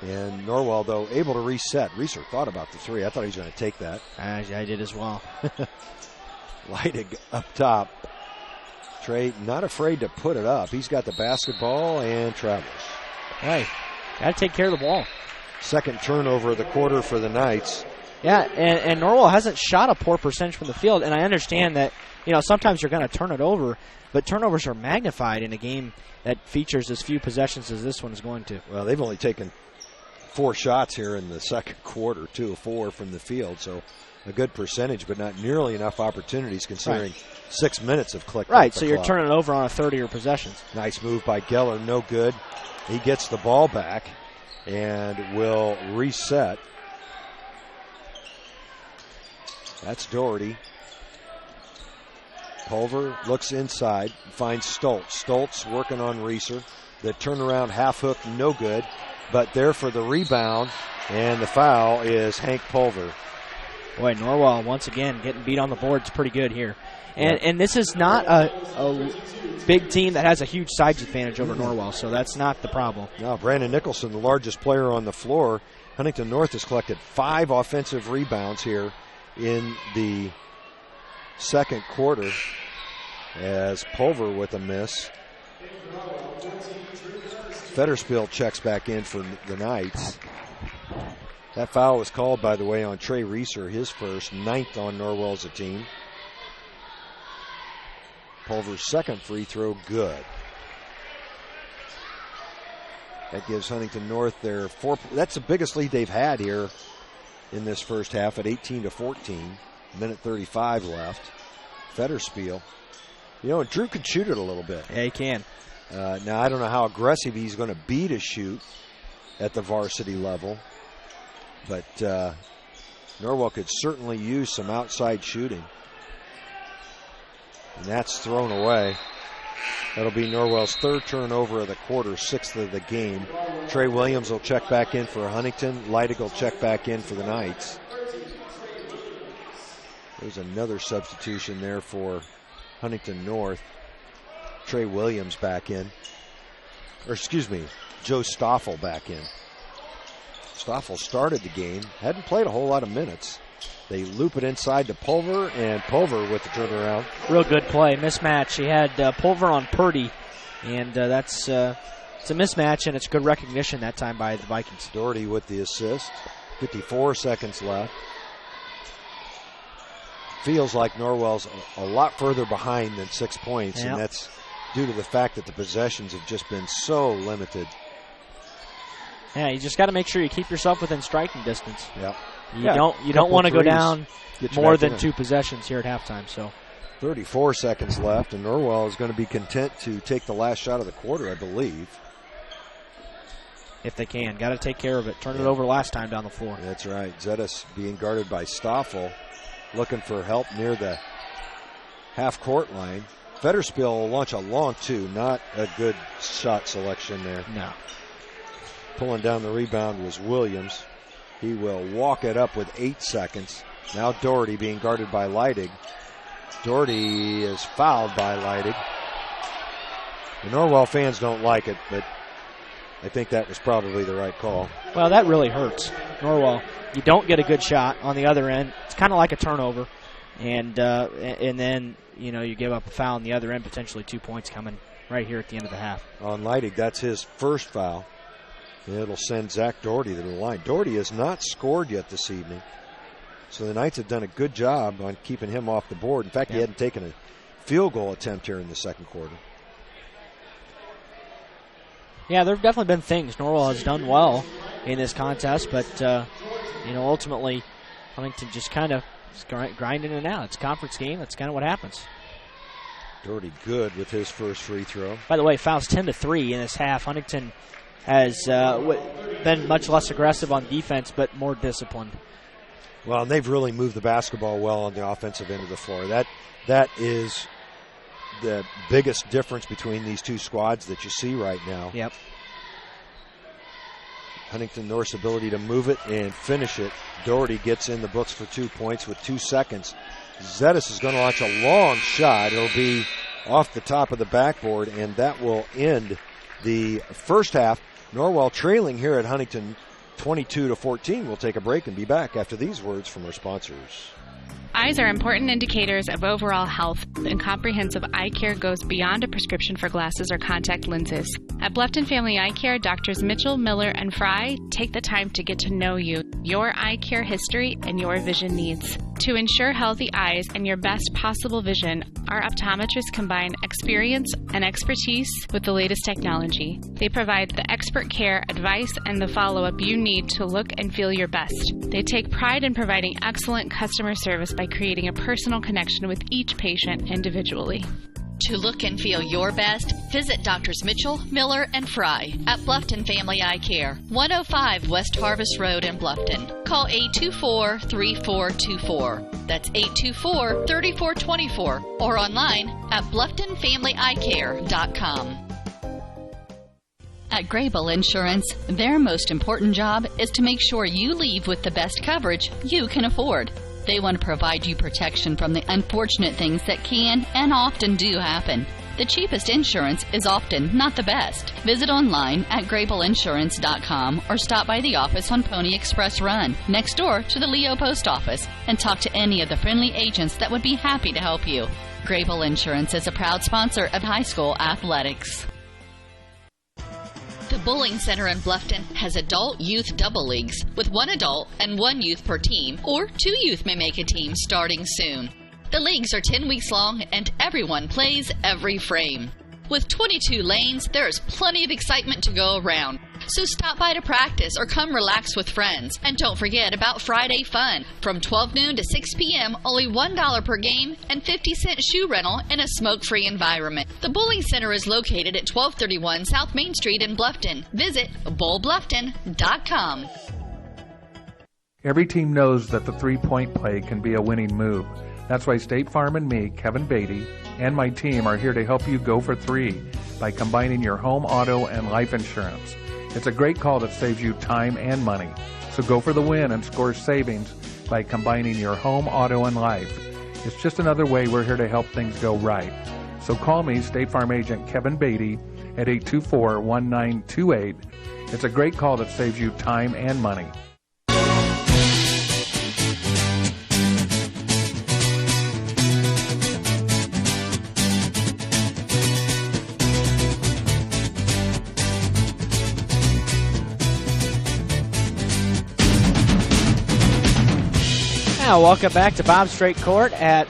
And Norwell, though, able to reset. Reeser thought about the 3. I thought he was going to take that. I did as well. Leidig up top. Trey not afraid to put it up. He's got the basketball and travels. Hey, got to take care of the ball. Second turnover of the quarter for the Knights. Yeah, and Norwell hasn't shot a poor percentage from the field, and I understand that, sometimes you're going to turn it over, but turnovers are magnified in a game that features as few possessions as this one is going to. Well, they've only taken 4 shots here in the second quarter, 2 of 4 from the field. So a good percentage, but not nearly enough opportunities considering 6 minutes of click. Right, so you're turning it over on a third of your possessions. Nice move by Geller, no good. He gets the ball back and will reset. That's Doherty. Pulver looks inside, finds Stoltz. Stoltz working on Reeser. The turnaround half hook, no good. But there for the rebound, and the foul is Hank Pulver. Boy, Norwell once again getting beat on the boards pretty good here. And this is not a big team that has a huge size advantage over Norwell, so that's not the problem. Now, Brandon Nicholson, the largest player on the floor. Huntington North has collected 5 offensive rebounds here in the second quarter as Pulver with a miss. Fetterspiel checks back in for the Knights. That foul was called, by the way, on Trey Reeser, his first, 9th on Norwell as a team. Pulver's second free throw, good. That gives Huntington North their 4. That's the biggest lead they've had here in this first half at 18-14. Minute 35 left. Fetterspiel. And Drew can shoot it a little bit. Yeah, he can. Now, I don't know how aggressive he's going to be to shoot at the varsity level, but Norwell could certainly use some outside shooting. And that's thrown away. That'll be Norwell's 3rd turnover of the quarter, 6th of the game. Trey Williams will check back in for Huntington. Leidig will check back in for the Knights. There's another substitution there for Huntington North. Trey Williams back in. Or excuse me, Joe Stoffel back in. Stoffel started the game, hadn't played a whole lot of minutes. They loop it inside to Pulver, and Pulver with the turnaround. Real good play, mismatch. He had Pulver on Purdy, and it's a mismatch, and it's good recognition that time by the Vikings. Doherty with the assist. 54 seconds left. Feels like Norwell's a lot further behind than 6 points, and that's due to the fact that the possessions have just been so limited. Yeah, you just got to make sure you keep yourself within striking distance. Yep. You don't want to go down more than 2 possessions here at halftime. So 34 seconds left, and Norwell is going to be content to take the last shot of the quarter, I believe. If they can. Got to take care of it. Turn it over last time down the floor. That's right. Zetas being guarded by Stoffel, looking for help near the half-court line. Fetterspiel will launch a long 2. Not a good shot selection there. No. Pulling down the rebound was Williams. He will walk it up with 8 seconds. Now Doherty being guarded by Leidig. Doherty is fouled by Leidig. The Norwell fans don't like it, but I think that was probably the right call. Well, that really hurts Norwell. You don't get a good shot on the other end. It's kind of like a turnover, and then you give up a foul on the other end, potentially 2 points coming right here at the end of the half. On Leidig, that's his first foul. It'll send Zach Doherty to the line. Doherty has not scored yet this evening, so the Knights have done a good job on keeping him off the board. In fact, he hadn't taken a field goal attempt here in the second quarter. Yeah, there have definitely been things. Norwell has done well in this contest, but ultimately, Huntington just kind of grinding it out. It's a conference game. That's kind of what happens. Doherty good with his first free throw. By the way, fouls 10-3 in this half. Huntington has been much less aggressive on defense, but more disciplined. Well, and they've really moved the basketball well on the offensive end of the floor. That is the biggest difference between these two squads that you see right now. Yep. Huntington North's ability to move it and finish it. Doherty gets in the books for 2 points with 2 seconds. Zetas is going to launch a long shot. It'll be off the top of the backboard, and that will end the first half. Norwell trailing here at Huntington 22-14. We'll take a break and be back after these words from our sponsors. Eyes are important indicators of overall health, and comprehensive eye care goes beyond a prescription for glasses or contact lenses. At Bluffton Family Eye Care, Doctors Mitchell, Miller, and Fry take the time to get to know you, your eye care history, and your vision needs. To ensure healthy eyes and your best possible vision, our optometrists combine experience and expertise with the latest technology. They provide the expert care, advice, and the follow-up you need to look and feel your best. They take pride in providing excellent customer service by creating a personal connection with each patient individually. To look and feel your best, visit Drs. Mitchell, Miller, and Fry at Bluffton Family Eye Care, 105 West Harvest Road in Bluffton. Call 824-3424. That's 824-3424. Or online at BlufftonFamilyEyeCare.com. At Grable Insurance, their most important job is to make sure you leave with the best coverage you can afford. They want to provide you protection from the unfortunate things that can and often do happen. The cheapest insurance is often not the best. Visit online at GrableInsurance.com or stop by the office on Pony Express Run, next door to the Leo Post Office, and talk to any of the friendly agents that would be happy to help you. Grable Insurance is a proud sponsor of high school athletics. The Bowling Center in Bluffton has adult-youth double leagues with one adult and one youth per team, or two youth may make a team starting soon. The leagues are 10 weeks long and everyone plays every frame. With 22 lanes, there is plenty of excitement to go around. So stop by to practice or come relax with friends. And don't forget about Friday Fun. From 12 noon to 6 p.m., only $1 per game and 50-cent shoe rental in a smoke-free environment. The Bowling Center is located at 1231 South Main Street in Bluffton. Visit bowlbluffton.com. Every team knows that the three-point play can be a winning move. That's why State Farm and me, Kevin Beatty, and my team are here to help you go for three by combining your home, auto, and life insurance. It's a great call that saves you time and money. So go for the win and score savings by combining your home, auto, and life. It's just another way we're here to help things go right. So call me, State Farm agent Kevin Beatty, at 824-1928. It's a great call that saves you time and money. Welcome back to Bob's Straight Court at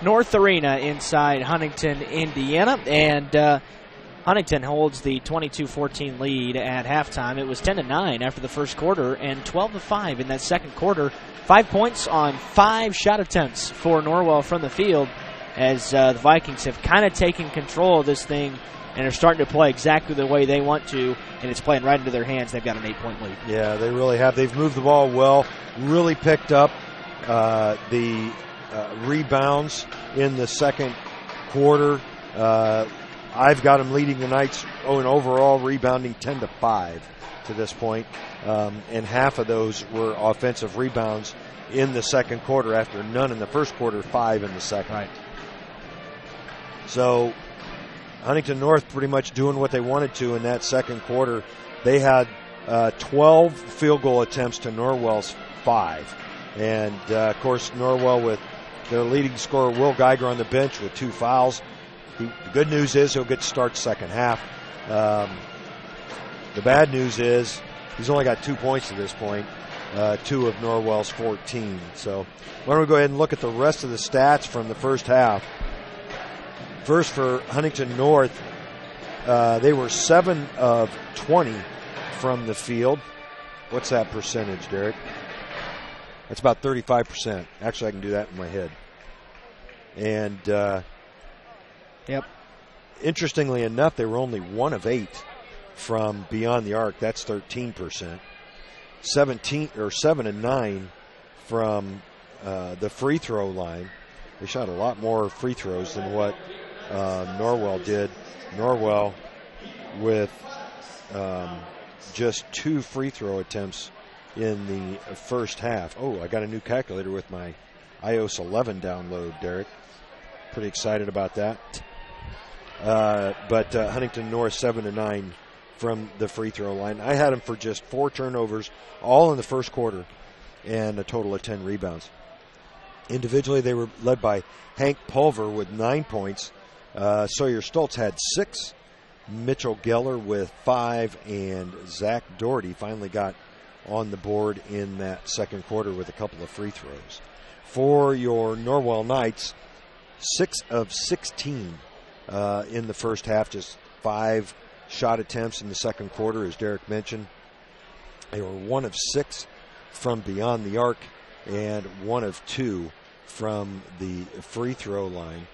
North Arena inside Huntington, Indiana. And Huntington holds the 22-14 lead at halftime. It was 10-9 after the first quarter and 12-5 in that second quarter. 5 points on 5 shot attempts for Norwell from the field as the Vikings have kind of taken control of this thing and are starting to play exactly the way they want to, and it's playing right into their hands. They've got an 8-point lead. Yeah, they really have. They've moved the ball well, really picked up the rebounds in the second quarter. I've got them leading the Knights in overall rebounding 10-5 to this point, and half of those were offensive rebounds in the second quarter after none in the first quarter, 5 in the second. Right. So Huntington North pretty much doing what they wanted to in that second quarter. They had 12 field goal attempts to Norwell's 5. And, of course, Norwell with their leading scorer, Will Geiger, on the bench with 2 fouls. The good news is he'll get to start second half. The bad news is he's only got 2 points to this point, 2 of Norwell's 14. So why don't we go ahead and look at the rest of the stats from the first half. First, for Huntington North, they were 7 of 20 from the field. What's that percentage, Derek? That's about 35%. Actually, I can do that in my head. And interestingly enough, they were only 1 of 8 from beyond the arc. That's 13%. 7 and 9 from the free throw line. They shot a lot more free throws than what Norwell did. Norwell with just 2 free throw attempts in the first half. Oh, I got a new calculator with my iOS 11 download, Derek. Pretty excited about that. But Huntington North 7 to 9 from the free throw line. I had them for just 4 turnovers, all in the first quarter, and a total of 10 rebounds. Individually, they were led by Hank Pulver with 9 points. Sawyer Stoltz had 6. Mitchell Geller with 5, and Zach Doherty finally got on the board in that second quarter with a couple of free throws. for your Norwell Knights, 6 of 16 in the first half, just 5 shot attempts in the second quarter, as Derek mentioned. They were 1 of 6 from beyond the arc and 1 of 2 from the free throw line.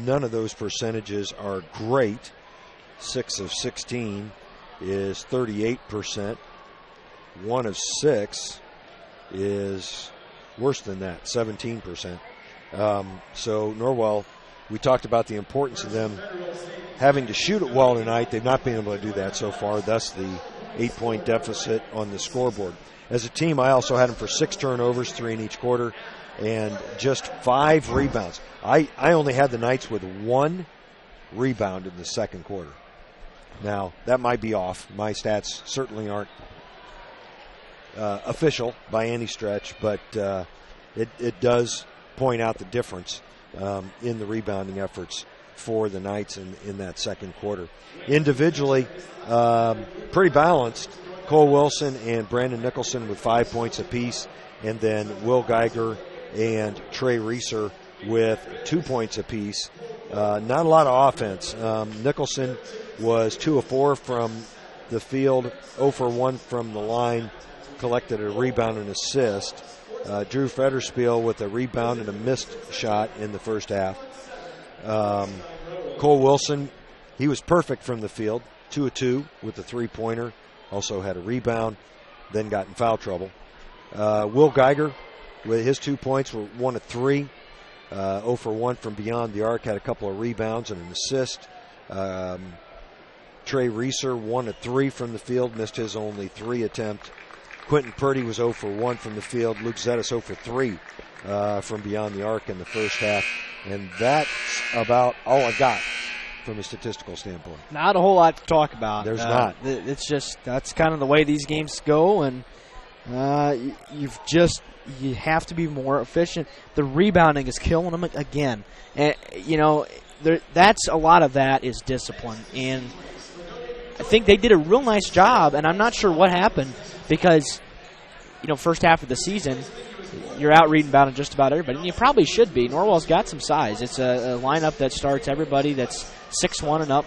None of those percentages are great. 6 of 16 is 38%. 1 of 6 is worse than that, 17%. So Norwell, we talked about the importance of them having to shoot it well tonight. They've not been able to do that so far, thus the 8-point deficit on the scoreboard. As a team, I also had them for 6 turnovers, 3 in each quarter, and just 5 rebounds. I only had the Knights with 1 rebound in the second quarter. Now, that might be off. My stats certainly aren't official by any stretch, but it does point out the difference in the rebounding efforts for the Knights in that second quarter. Individually, pretty balanced. Cole Wilson and Brandon Nicholson with 5 points apiece, and then Will Geiger and Trey Reeser with 2 points apiece. Not a lot of offense. Nicholson was 2 of 4 from the field, 0 for 1 from the line, collected a rebound and assist. Drew Federspiel with a rebound and a missed shot in the first half. Cole Wilson, he was perfect from the field, 2 of 2 with a 3-pointer. Also had a rebound, then got in foul trouble. Will Geiger, with his 2 points, were 1 of 3. 0 for 1 from beyond the arc, had a couple of rebounds and an assist. Trey Reeser, 1 of 3 from the field, missed his only 3 attempt. Quentin Purdy was 0 for 1 from the field. Luke Zettis 0 for 3 from beyond the arc in the first half. And that's about all I got from a statistical standpoint. Not a whole lot to talk about. There's not. It's just, that's kind of the way these games go, and you have to be more efficient. The rebounding is killing them again. And, that's a lot of that is discipline. And I think they did a real nice job, and I'm not sure what happened because, first half of the season, you're out reading about just about everybody, and you probably should be. Norwell's got some size. It's a lineup that starts everybody that's 6'1" and up.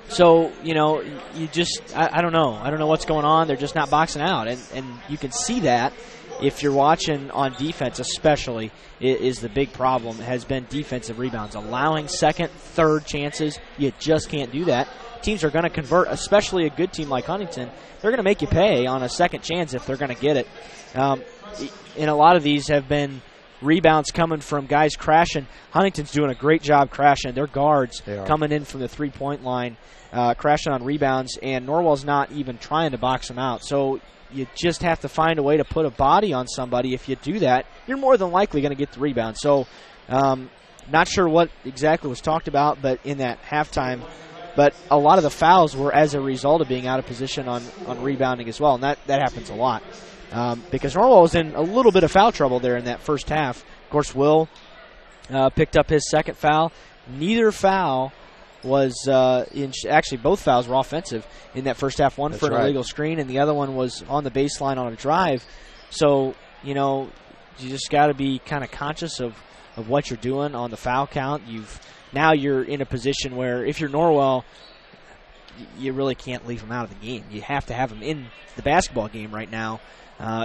So, you just, I don't know. I don't know what's going on. They're just not boxing out, and you can see that if you're watching on defense especially, is the big problem has been defensive rebounds. Allowing second, third chances, you just can't do that. Teams are going to convert, especially a good team like Huntington. They're going to make you pay on a second chance if they're going to get it. And a lot of these have been rebounds coming from guys crashing. Huntington's doing a great job crashing. Their guards coming in from the three-point line, crashing on rebounds, and Norwell's not even trying to box them out. So you just have to find a way to put a body on somebody. If you do that, you're more than likely going to get the rebound. So not sure what exactly was talked about, but in that halftime, but a lot of the fouls were as a result of being out of position on rebounding as well, and that happens a lot. Because Norwell was in a little bit of foul trouble there in that first half. Of course, Will picked up his second foul. Neither foul was actually both fouls were offensive in that first half. One for an illegal screen, and the other one was on the baseline on a drive. So, you just got to be kind of conscious of what you're doing on the foul count. Now you're in a position where if you're Norwell, you really can't leave him out of the game. You have to have him in the basketball game right now.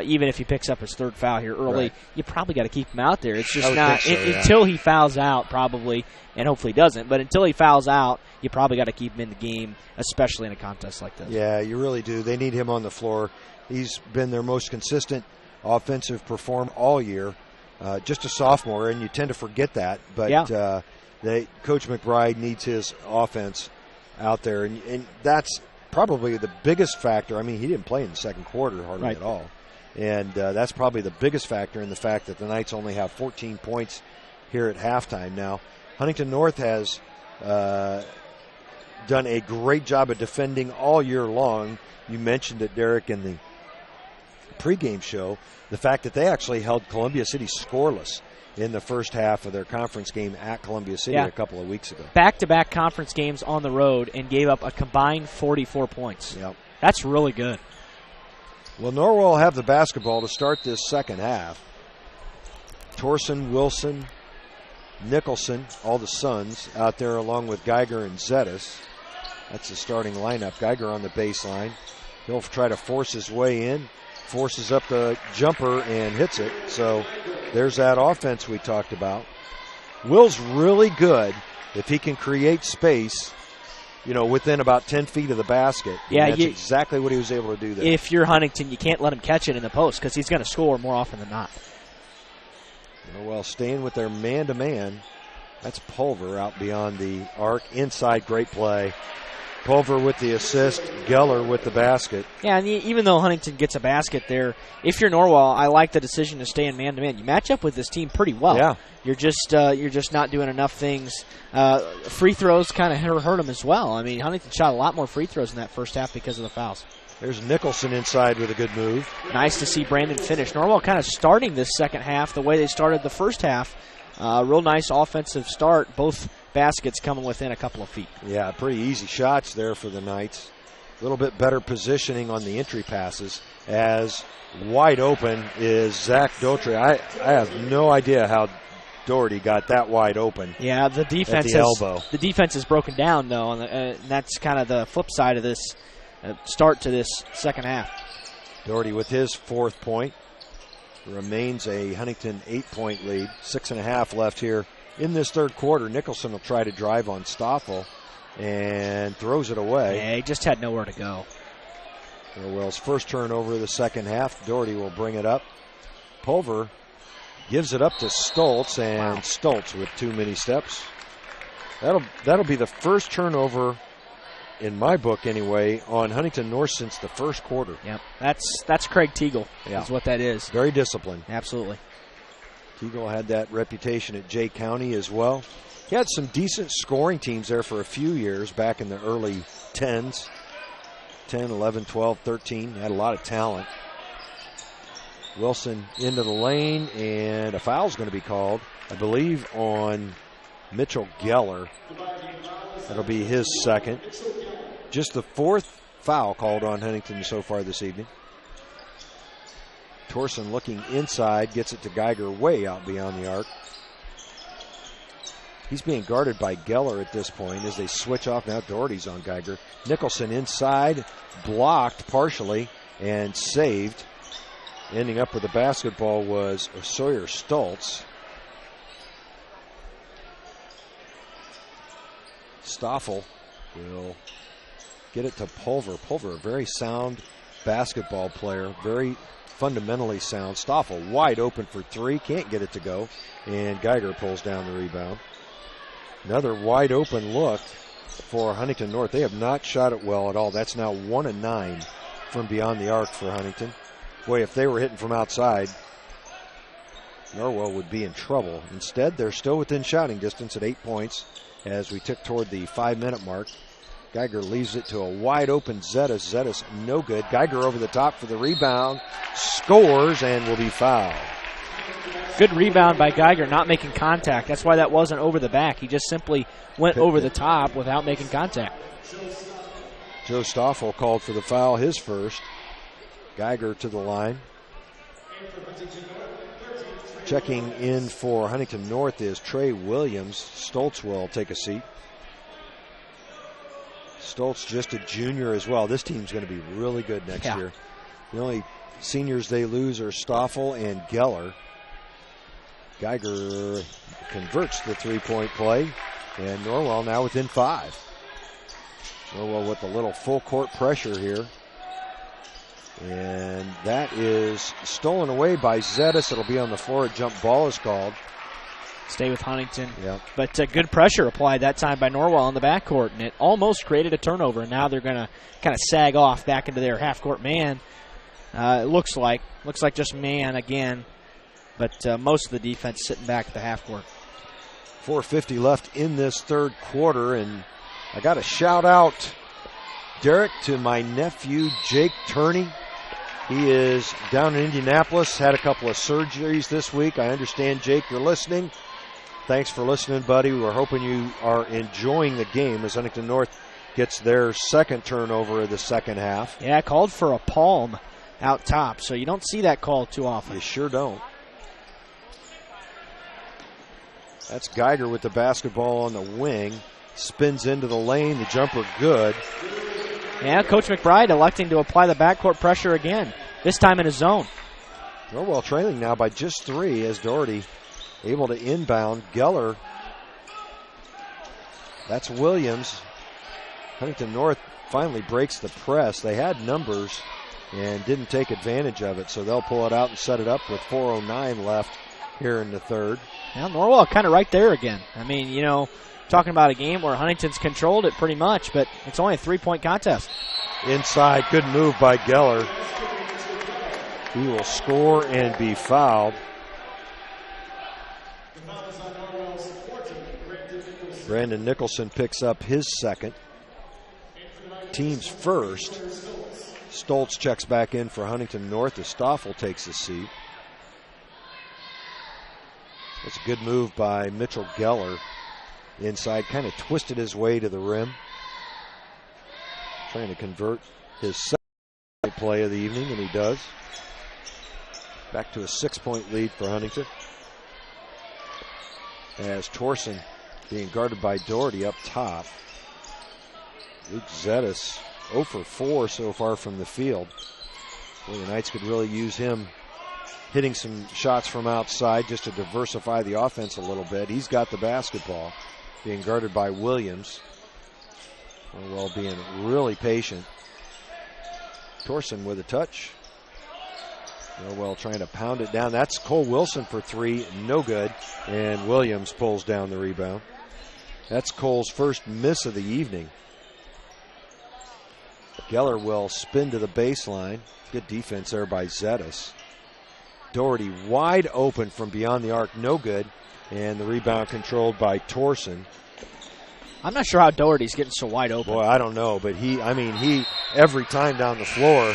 Even if he picks up his third foul here early, you probably got to keep him out there. It's just not until he fouls out, probably, and hopefully he doesn't. But until he fouls out, you probably got to keep him in the game, especially in a contest like this. Yeah, you really do. They need him on the floor. He's been their most consistent offensive performer all year. Just a sophomore, and you tend to forget that. But Coach McBride needs his offense out there, and that's probably the biggest factor. I mean, he didn't play in the second quarter hardly at all. And that's probably the biggest factor in the fact that the Knights only have 14 points here at halftime. Now, Huntington North has done a great job of defending all year long. You mentioned it, Derek, in the pregame show, the fact that they actually held Columbia City scoreless in the first half of their conference game at Columbia City a couple of weeks ago. Back-to-back conference games on the road and gave up a combined 44 points. Yep. That's really good. Well, Norwell will have the basketball to start this second half. Torsen, Wilson, Nicholson, all the sons out there along with Geiger and Zetas. That's the starting lineup. Geiger on the baseline. He'll try to force his way in, forces up the jumper and hits it. So there's that offense we talked about. Will's really good if he can create space, within about 10 feet of the basket. Yeah, that's exactly what he was able to do there. If you're Huntington, you can't let him catch it in the post because he's going to score more often than not. Norwell staying with their man-to-man. That's Pulver out beyond the arc. Inside, great play. Pulver with the assist. Geller with the basket. Yeah, and even though Huntington gets a basket there, if you're Norwell, I like the decision to stay in man-to-man. You match up with this team pretty well. Yeah. You're just not doing enough things. Free throws kind of hurt them as well. I mean, Huntington shot a lot more free throws in that first half because of the fouls. There's Nicholson inside with a good move. Nice to see Brandon finish. Norwell kind of starting this second half the way they started the first half. Real nice offensive start. Both baskets coming within a couple of feet. Yeah, pretty easy shots there for the Knights. A little bit better positioning on the entry passes as wide open is Zach Daughtry. I have no idea how Doherty got that wide open. Yeah, the defense the defense is broken down, though, and that's kind of the flip side of this start to this second half. Doherty with his 4th point. Remains a Huntington 8-point lead. 6.5 left here in this third quarter. Nicholson will try to drive on Stoffel and throws it away. Yeah, he just had nowhere to go. Norwell's first turnover of the second half. Doherty will bring it up. Pulver gives it up to Stoltz, and Stoltz with too many steps. That'll be the first turnover, in my book anyway, on Huntington North since the first quarter. Yep, that's Craig Teagle is what that is. Very disciplined. Absolutely. Teagle had that reputation at Jay County as well. He had some decent scoring teams there for a few years back in the early 10s. 10, 11, 12, 13. Had a lot of talent. Wilson into the lane, and a foul's going to be called, I believe, on Mitchell Geller. That'll be his second. Just the 4th foul called on Huntington so far this evening. Torsen looking inside, gets it to Geiger way out beyond the arc. He's being guarded by Geller at this point as they switch off. Now Doherty's on Geiger. Nicholson inside, blocked partially and saved. Ending up with the basketball was Sawyer Stoltz. Stoffel will get it to Pulver. Pulver, a very sound basketball player, very fundamentally sound. Stoffel wide open for 3, can't get it to go, and Geiger pulls down the rebound. Another wide open look for Huntington North. They have not shot it well at all. That's now 1 of 9 from beyond the arc for Huntington. Boy, if they were hitting from outside, Norwell would be in trouble. Instead, they're still within shouting distance at 8 points as we tick toward the 5-minute mark. Geiger leaves it to a wide open Zetas. Zetas no good. Geiger over the top for the rebound, scores, and will be fouled. Good rebound by Geiger, not making contact. That's why that wasn't over the back. He just simply went over the top without making contact. Joe Stoffel called for the foul, his first. Geiger to the line. Checking in for Huntington North is Trey Williams. Stoltz will take a seat. Stoltz just a junior as well. This team's going to be really good next year. The only seniors they lose are Stoffel and Geller. Geiger converts the 3-point play, and Norwell now within 5. Norwell with a little full court pressure here. And that is stolen away by Zetas. It'll be on the floor. A jump ball is called. Stay with Huntington. Yep. But good pressure applied that time by Norwell in the backcourt, and it almost created a turnover. And now they're going to kind of sag off back into their half-court man. It looks like just man again, but most of the defense sitting back at the half-court. 4:50 left in this third quarter, and I got to shout out, Derek, to my nephew, Jake Turney. He is down in Indianapolis, had a couple of surgeries this week. I understand, Jake, you're listening. Thanks for listening, buddy. We're hoping you are enjoying the game as Huntington North gets their second turnover of the second half. Yeah, called for a palm out top, so you don't see that call too often. You sure don't. That's Geiger with the basketball on the wing. Spins into the lane. The jumper good. Yeah, Coach McBride electing to apply the backcourt pressure again, this time in his zone. Norwell trailing now by just 3 as Doherty able to inbound. Geller. That's Williams. Huntington North finally breaks the press. They had numbers and didn't take advantage of it, so they'll pull it out and set it up with 4:09 left here in the third. Well, Norwell kind of right there again. I mean, you know, talking about a game where Huntington's controlled it pretty much, but it's only a 3-point contest. Inside, good move by Geller. He will score and be fouled. Brandon Nicholson picks up his second. Team's first. Stoltz checks back in for Huntington North as Stoffel takes his seat. That's a good move by Mitchell Geller. Inside, kind of twisted his way to the rim. Trying to convert his second play of the evening, and he does. Back to a 6-point lead for Huntington. As Torsen being guarded by Doherty up top. Luke Zettis 0 for 4 so far from the field. Boy, the Knights could really use him hitting some shots from outside just to diversify the offense a little bit. He's got the basketball, being guarded by Williams. Norwell being really patient. Torsen with a touch. Norwell trying to pound it down. That's Cole Wilson for 3, no good. And Williams pulls down the rebound. That's Cole's first miss of the evening. Geller will spin to the baseline. Good defense there by Zettis. Doherty wide open from beyond the arc, no good. And the rebound controlled by Torsen. I'm not sure how Doherty's getting so wide open. Boy, I don't know, but he every time down the floor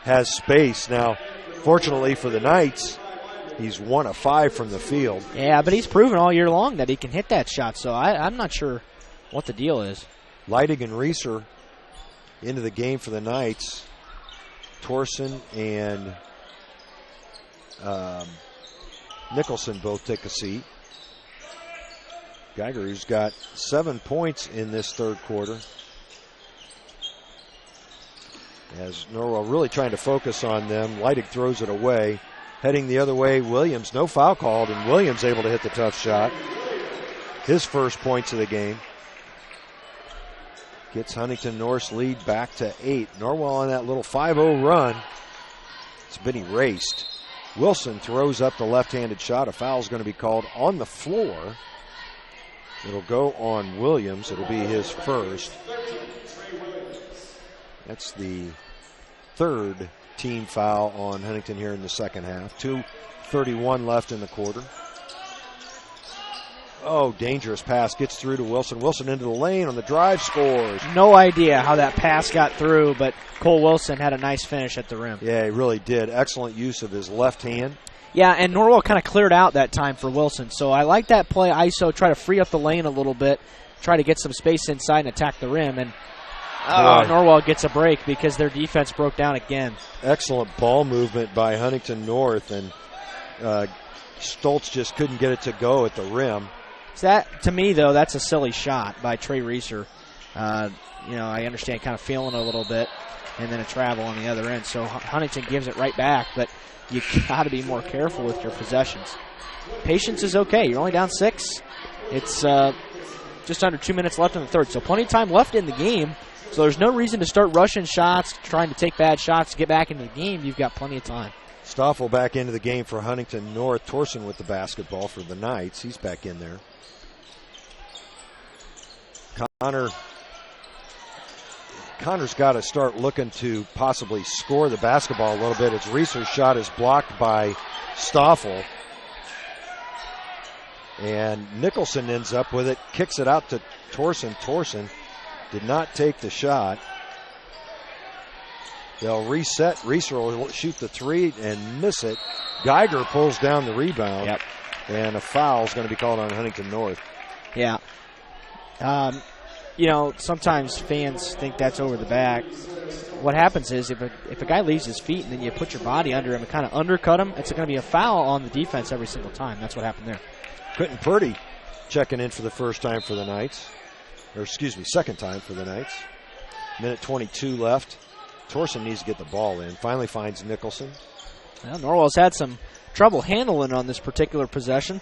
has space. Now, fortunately for the Knights, he's 1 of 5 from the field. Yeah, but he's proven all year long that he can hit that shot, so I'm not sure what the deal is. Leidig and Reeser into the game for the Knights. Torsen and Nicholson both take a seat. Geiger, who's got 7 points in this third quarter. As Norwell really trying to focus on them. Leidig throws it away. Heading the other way, Williams. No foul called, and Williams able to hit the tough shot. His first points of the game. Gets Huntington North's lead back to 8. Norwell on that little 5-0 run. It's been erased. Wilson throws up the left-handed shot. A foul's going to be called on the floor. It'll go on Williams. It'll be his first. That's the third team foul on Huntington here in the second half. 2:31 left in the quarter. Oh, dangerous pass. Gets through to Wilson. Wilson into the lane on the drive, scores. No idea how that pass got through, but Cole Wilson had a nice finish at the rim. Yeah, he really did. Excellent use of his left hand. Yeah, and Norwell kind of cleared out that time for Wilson. So I like that play, ISO, try to free up the lane a little bit, try to get some space inside and attack the rim. And Norwell gets a break because their defense broke down again. Excellent ball movement by Huntington North, and Stoltz just couldn't get it to go at the rim. So that, to me, though, that's a silly shot by Trey Reeser. I understand kind of feeling a little bit, and then a travel on the other end. So Huntington gives it right back, but you got to be more careful with your possessions. Patience is okay. You're only down 6. It's just under 2 minutes left in the third, so plenty of time left in the game. So there's no reason to start rushing shots, trying to take bad shots to get back into the game. You've got plenty of time. Stoffel back into the game for Huntington North. Torsen with the basketball for the Knights. He's back in there. Connor's got to start looking to possibly score the basketball a little bit as Reeser's shot is blocked by Stoffel. And Nicholson ends up with it, kicks it out to Torsen. Torsen did not take the shot. They'll reset. Reeser will shoot the 3 and miss it. Geiger pulls down the rebound. Yep. And a foul is going to be called on Huntington North. Yeah. Sometimes fans think that's over the back. What happens is if a guy leaves his feet and then you put your body under him and kind of undercut him, it's going to be a foul on the defense every single time. That's what happened there. Quentin Purdy checking in for the first time for the Knights. Or excuse me, second time for the Knights. Minute 22 left. Torsen needs to get the ball in. Finally finds Nicholson. Well, Norwell's had some trouble handling on this particular possession.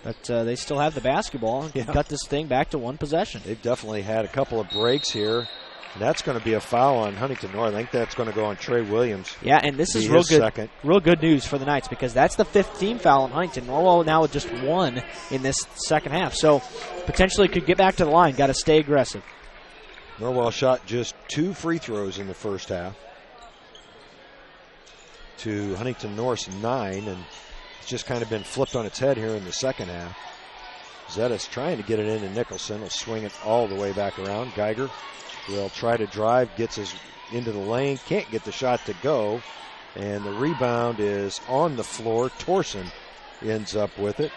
But they still have the basketball and can cut this thing back to one possession. They've definitely had a couple of breaks here. And that's going to be a foul on Huntington North. I think that's going to go on Trey Williams. Yeah, and this is real good news for the Knights because that's the 5th team foul on Huntington. Norwell now with just 1 in this second half. So potentially could get back to the line. Got to stay aggressive. Norwell shot just 2 free throws in the first half to Huntington North's 9, and it's just kind of been flipped on its head here in the second half. Zettis trying to get it into Nicholson. Will swing it all the way back around. Geiger will try to drive, gets his into the lane, can't get the shot to go, and the rebound is on the floor. Torsen ends up with it.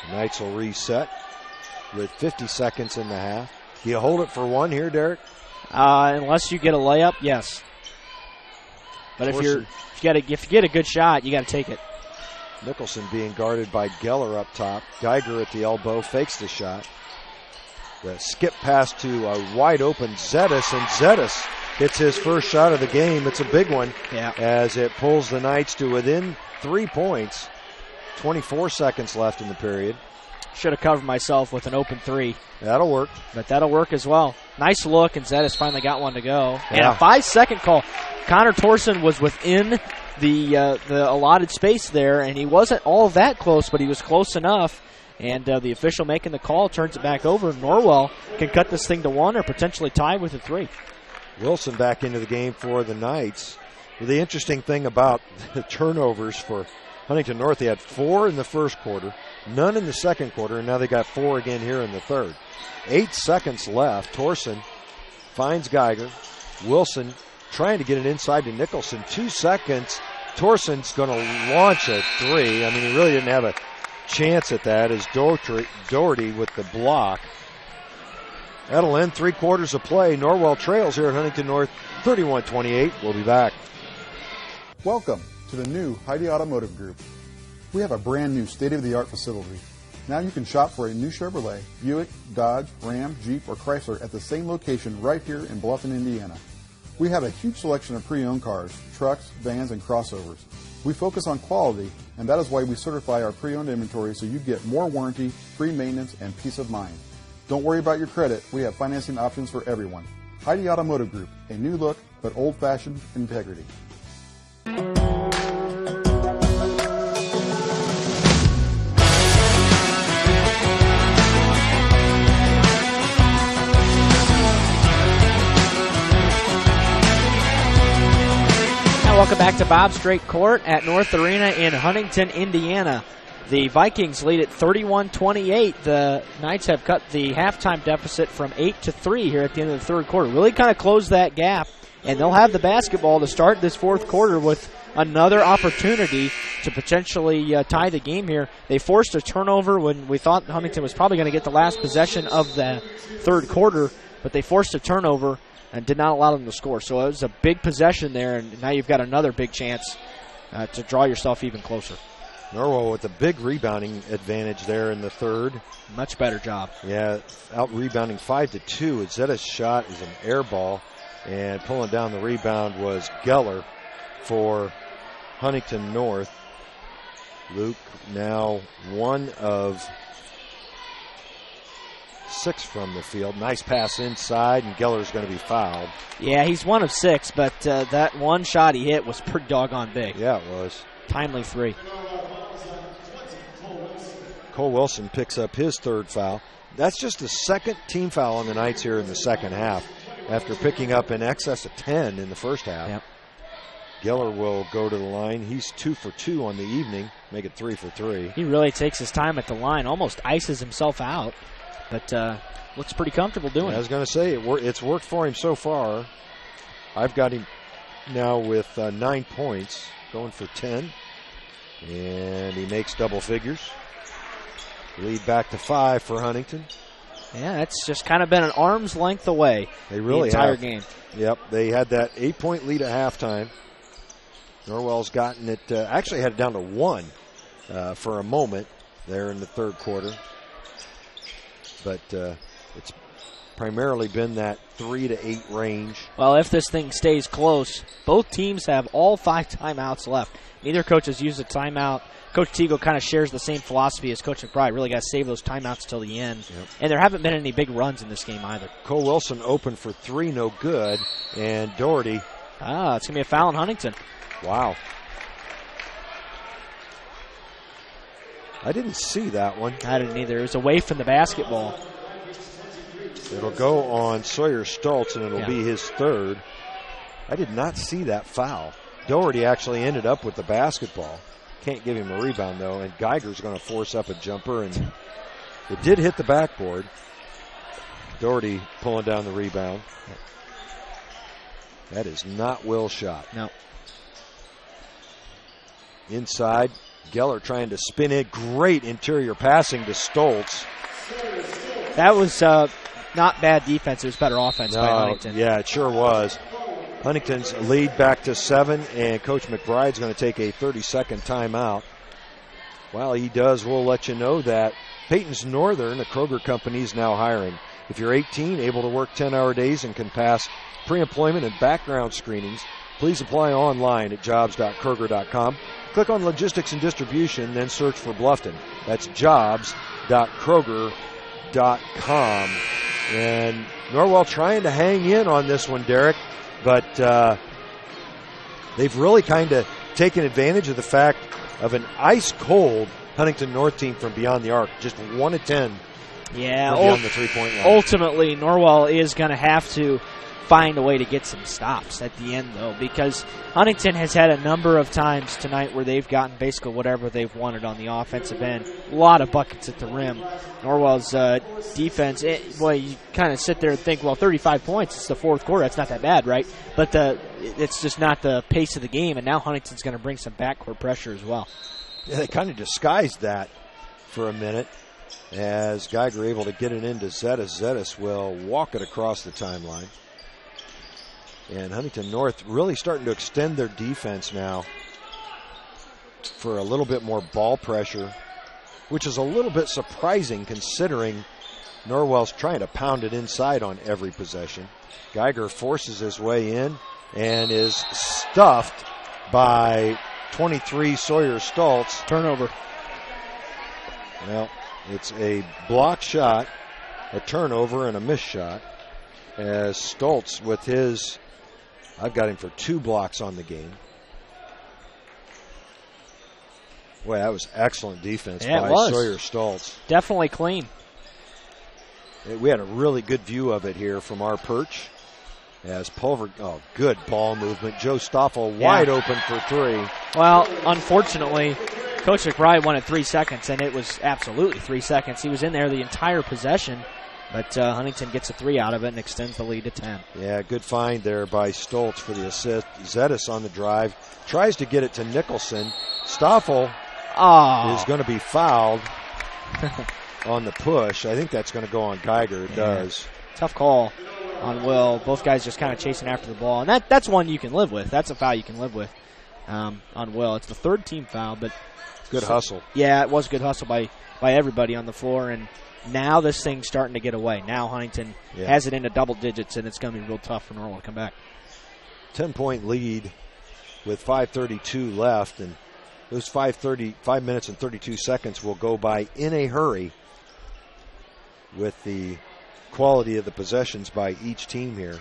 The Knights will reset with 50 seconds in the half. Do you hold it for one here, Derek? Unless you get a layup, yes. But if you get a good shot, you got to take it. Nicholson being guarded by Geller up top. Geiger at the elbow fakes the shot. The skip pass to a wide open Zettis, and Zettis hits his first shot of the game. It's a big one as it pulls the Knights to within 3 points. 24 seconds left in the period. Should have covered myself with an open 3. That'll work. But that'll work as well. Nice look, and Zettis finally got one to go. Yeah. And a 5-second call. Connor Torsen was within the allotted space there, and he wasn't all that close, but he was close enough. And the official making the call turns it back over. Norwell can cut this thing to 1 or potentially tie with a 3. Wilson back into the game for the Knights. The interesting thing about the turnovers for Huntington North, they had 4 in the first quarter, none in the second quarter, and now they got 4 again here in the third. 8 seconds left. Torsen finds Geiger. Wilson trying to get it inside to Nicholson. 2 seconds. Torsen's going to launch a 3. I mean, he really didn't have a chance at that as Doherty with the block. That'll end 3 quarters of play. Norwell trails here at Huntington North 31-28. We'll be back. Welcome to the new Heidi Automotive Group. We have a brand new state-of-the-art facility. Now you can shop for a new Chevrolet, Buick, Dodge, Ram, Jeep, or Chrysler at the same location right here in Bluffton, Indiana. We have a huge selection of pre-owned cars, trucks, vans, and crossovers. We focus on quality, and that is why we certify our pre-owned inventory so you get more warranty, free maintenance, and peace of mind. Don't worry about your credit. We have financing options for everyone. Heidi Automotive Group, a new look, but old-fashioned integrity. Welcome back to Bob Strait Court at North Arena in Huntington, Indiana. The Vikings lead at 31-28. The Knights have cut the halftime deficit from 8 to 3 here at the end of the third quarter. Really kind of closed that gap, and they'll have the basketball to start this fourth quarter with another opportunity to potentially tie the game here. They forced a turnover when we thought Huntington was probably going to get the last possession of the third quarter, but they forced a turnover and did not allow them to score. So it was a big possession there, and now you've got another big chance to draw yourself even closer. Norwell with a big rebounding advantage there in the third. Much better job. Yeah, out rebounding 5-2. Zettis' shot is an air ball, and pulling down the rebound was Geller for Huntington North. Luke now 1 of 6 from the field. Nice pass inside, and Geller's going to be fouled. Yeah, he's 1 of 6, but that one shot he hit was pretty doggone big. Yeah, it was. Timely 3. Cole Wilson picks up his third foul. That's just the second team foul on the Knights here in the second half after picking up in excess of 10 in the first half. Yep. Geller will go to the line. He's 2 for 2 on the evening, make it 3 for 3. He really takes his time at the line, almost ices himself out, but looks pretty comfortable doing it. I was going to say, it's worked for him so far. I've got him now with 9 points, going for 10, and he makes double figures. Lead back to 5 for Huntington. Yeah, that's just kind of been an arm's length away. They really the entire have. game. Yep, they had that 8-point lead at halftime. Norwell's gotten it, actually had it down to 1 for a moment there in the third quarter. But it's primarily been that 3 to 8 range. Well, if this thing stays close, both teams have all 5 timeouts left. Neither coach has used a timeout. Coach Teagle kind of shares the same philosophy as Coach McBride. Really got to save those timeouts till the end. Yep. And there haven't been any big runs in this game either. Cole Wilson open for 3, no good. And Doherty. It's going to be a foul on Huntington. Wow. I didn't see that one. I didn't either. It was away from the basketball. It'll go on Sawyer Stoltz, and it'll be his third. I did not see that foul. Doherty actually ended up with the basketball. Can't give him a rebound, though, and Geiger's going to force up a jumper, and it did hit the backboard. Doherty pulling down the rebound. That is not Will's shot. No. Inside, Geller trying to spin it. Great interior passing to Stoltz. That was not bad defense. It was better offense by Huntington. Yeah, it sure was. Huntington's lead back to 7, and Coach McBride's going to take a 30-second timeout. While he does, we'll let you know that Peyton's Northern, a Kroger company, is now hiring. If you're 18, able to work 10-hour days, and can pass pre-employment and background screenings, please apply online at jobs.kroger.com. Click on Logistics and Distribution, then search for Bluffton. That's jobs.kroger.com. And Norwell trying to hang in on this one, Derek. But they've really kind of taken advantage of the fact of an ice-cold Huntington North team from beyond the arc. Just 1 of 10 from beyond the three-point line. Ultimately, Norwell is going to have to find a way to get some stops at the end, though, because Huntington has had a number of times tonight where they've gotten basically whatever they've wanted on the offensive end. A lot of buckets at the rim. Norwell's defense, you kind of sit there and think, well, 35 points, it's the fourth quarter. That's not that bad, right? But it's just not the pace of the game, and now Huntington's going to bring some backcourt pressure as well. Yeah, they kind of disguised that for a minute as Geiger able to get it into Zetas. Zetas will walk it across the timeline. And Huntington North really starting to extend their defense now for a little bit more ball pressure, which is a little bit surprising considering Norwell's trying to pound it inside on every possession. Geiger forces his way in and is stuffed by 23 Sawyer Stoltz. Turnover. Well, it's a block shot, a turnover, and a missed shot. As Stoltz with his... I've got him for 2 blocks on the game. Boy, that was excellent defense by Sawyer Stoltz. Definitely clean. We had a really good view of it here from our perch. As Pulver, good ball movement. Joe Stoffel wide open for 3. Well, unfortunately, Coach McBride wanted 3 seconds, and it was absolutely 3 seconds. He was in there the entire possession. But Huntington gets a 3 out of it and extends the lead to 10. Yeah, good find there by Stoltz for the assist. Zetas on the drive. Tries to get it to Nicholson. Stoffel is going to be fouled on the push. I think that's going to go on Geiger. It does. Tough call on Will. Both guys just kind of chasing after the ball. And that's one you can live with. That's a foul you can live with on Will. It's the 3rd team foul, but good hustle. Yeah, it was good hustle by everybody on the floor. And now this thing's starting to get away. Now Huntington has it into double digits, and it's going to be real tough for Norwell to come back. 10-point lead with 5:32 left, and those 5 minutes and 32 seconds will go by in a hurry with the quality of the possessions by each team here.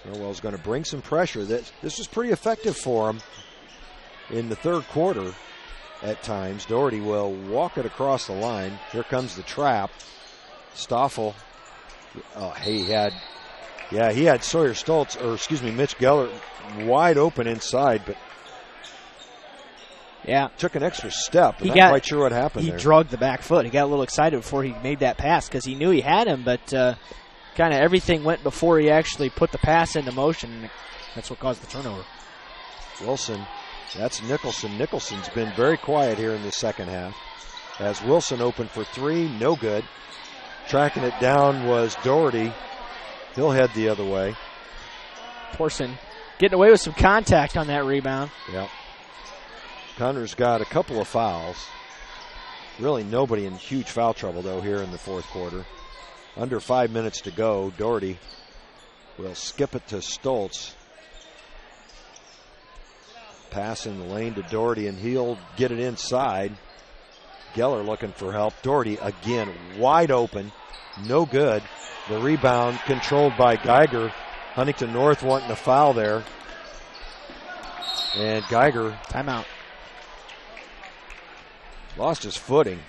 Norwell's going to bring some pressure. This was pretty effective for them in the third quarter. At times, Doherty will walk it across the line. Here comes the trap. Stoffel. He had Sawyer Stoltz, Mitch Geller wide open inside, but took an extra step. I'm not quite sure what happened there. He drugged the back foot. He got a little excited before he made that pass because he knew he had him, but kind of everything went before he actually put the pass into motion. And that's what caused the turnover. Wilson. That's Nicholson. Nicholson's been very quiet here in the second half. As Wilson opened for 3, no good. Tracking it down was Doherty. He'll head the other way. Porson getting away with some contact on that rebound. Yeah. Connor's got a couple of fouls. Really nobody in huge foul trouble, though, here in the fourth quarter. Under 5 minutes to go. Doherty will skip it to Stoltz. Pass in the lane to Doherty, and he'll get it inside. Geller looking for help. Doherty again wide open. No good. The rebound controlled by Geiger. Huntington North wanting a foul there. And Geiger. Timeout. Lost his footing.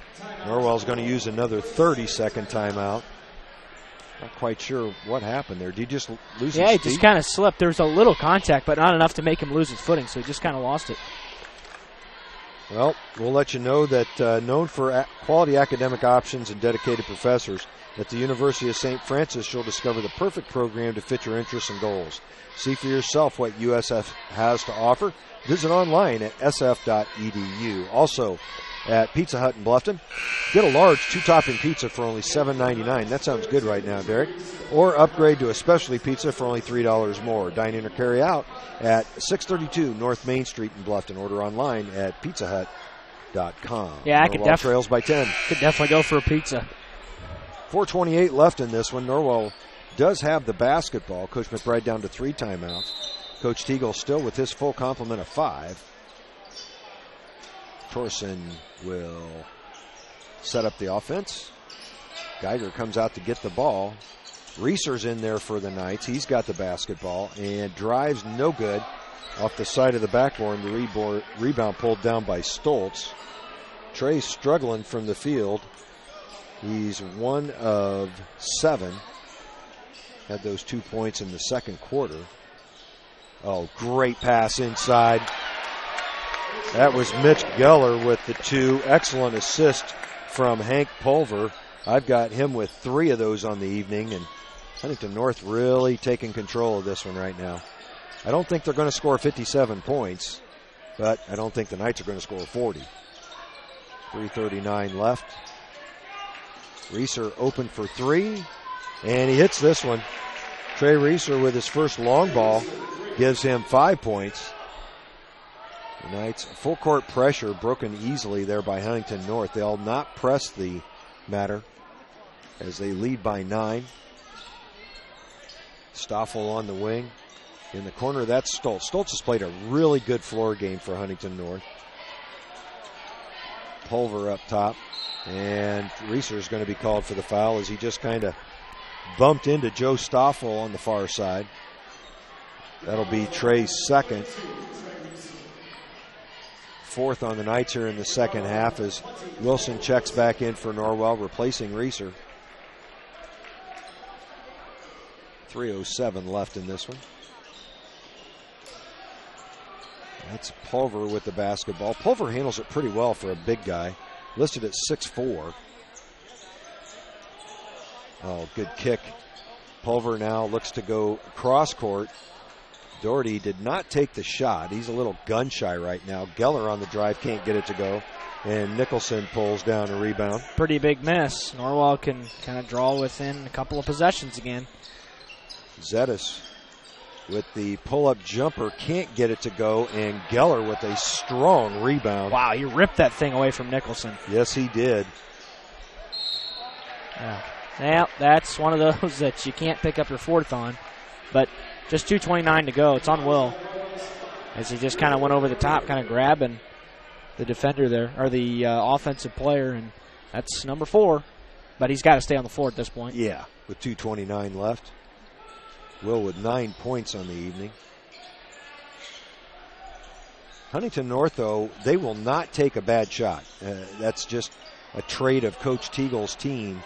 Norwell's going to use another 30-second timeout. Not quite sure what happened there. Did he just lose his feet? Yeah, he just kind of slipped. There was a little contact, but not enough to make him lose his footing, so he just kind of lost it. Well, we'll let you know that known for quality academic options and dedicated professors, at the University of St. Francis, you'll discover the perfect program to fit your interests and goals. See for yourself what USF has to offer. Visit online at sf.edu. Also, at Pizza Hut in Bluffton, get a large 2-topping pizza for only $7.99. That sounds good right now, Derek. Or upgrade to a specialty pizza for only $3 more. Dine in or carry out at 632 North Main Street in Bluffton. Order online at pizzahut.com. Yeah, I could definitely trails by 10. Could definitely go for a pizza. 4:28 left in this one. Norwell does have the basketball. Coach McBride down to 3 timeouts. Coach Teagle still with his full complement of 5. Torsen will set up the offense. Geiger comes out to get the ball. Reeser's in there for the Knights. He's got the basketball and drives no good off the side of the backboard. The rebound pulled down by Stoltz. Trey's struggling from the field. He's 1 of 7. Had those 2 points in the second quarter. Oh, great pass inside. That was Mitch Geller with the 2. Excellent assist from Hank Pulver. I've got him with 3 of those on the evening, and Huntington North really taking control of this one right now. I don't think they're going to score 57 points, but I don't think the Knights are going to score 40. 3:39 left. Reeser open for 3, and he hits this one. Trey Reeser with his first long ball gives him 5 points. The Knights full court pressure broken easily there by Huntington North. They'll not press the matter as they lead by 9. Stoffel on the wing. In the corner, that's Stoltz. Stoltz has played a really good floor game for Huntington North. Pulver up top. And Reeser is going to be called for the foul as he just kind of bumped into Joe Stoffel on the far side. That'll be Trey's second. 4th on the Knights here in the second half as Wilson checks back in for Norwell, replacing Reeser. 3:07 left in this one. That's Pulver with the basketball. Pulver handles it pretty well for a big guy. Listed at 6'4". Oh, good kick. Pulver now looks to go cross court. Doherty did not take the shot. He's a little gun shy right now. Geller on the drive can't get it to go. And Nicholson pulls down a rebound. Pretty big miss. Norwell can kind of draw within a couple of possessions again. Zetas with the pull-up jumper can't get it to go. And Geller with a strong rebound. Wow, he ripped that thing away from Nicholson. Yes, he did. Yeah, that's one of those that you can't pick up your 4th on. But just 2:29 to go. It's on Will as he just kind of went over the top, kind of grabbing the defender there, or the offensive player, and that's number 4. But he's got to stay on the floor at this point. Yeah, with 2:29 left. Will with 9 points on the evening. Huntington North, though, they will not take a bad shot. That's just a trait of Coach Teagle's team.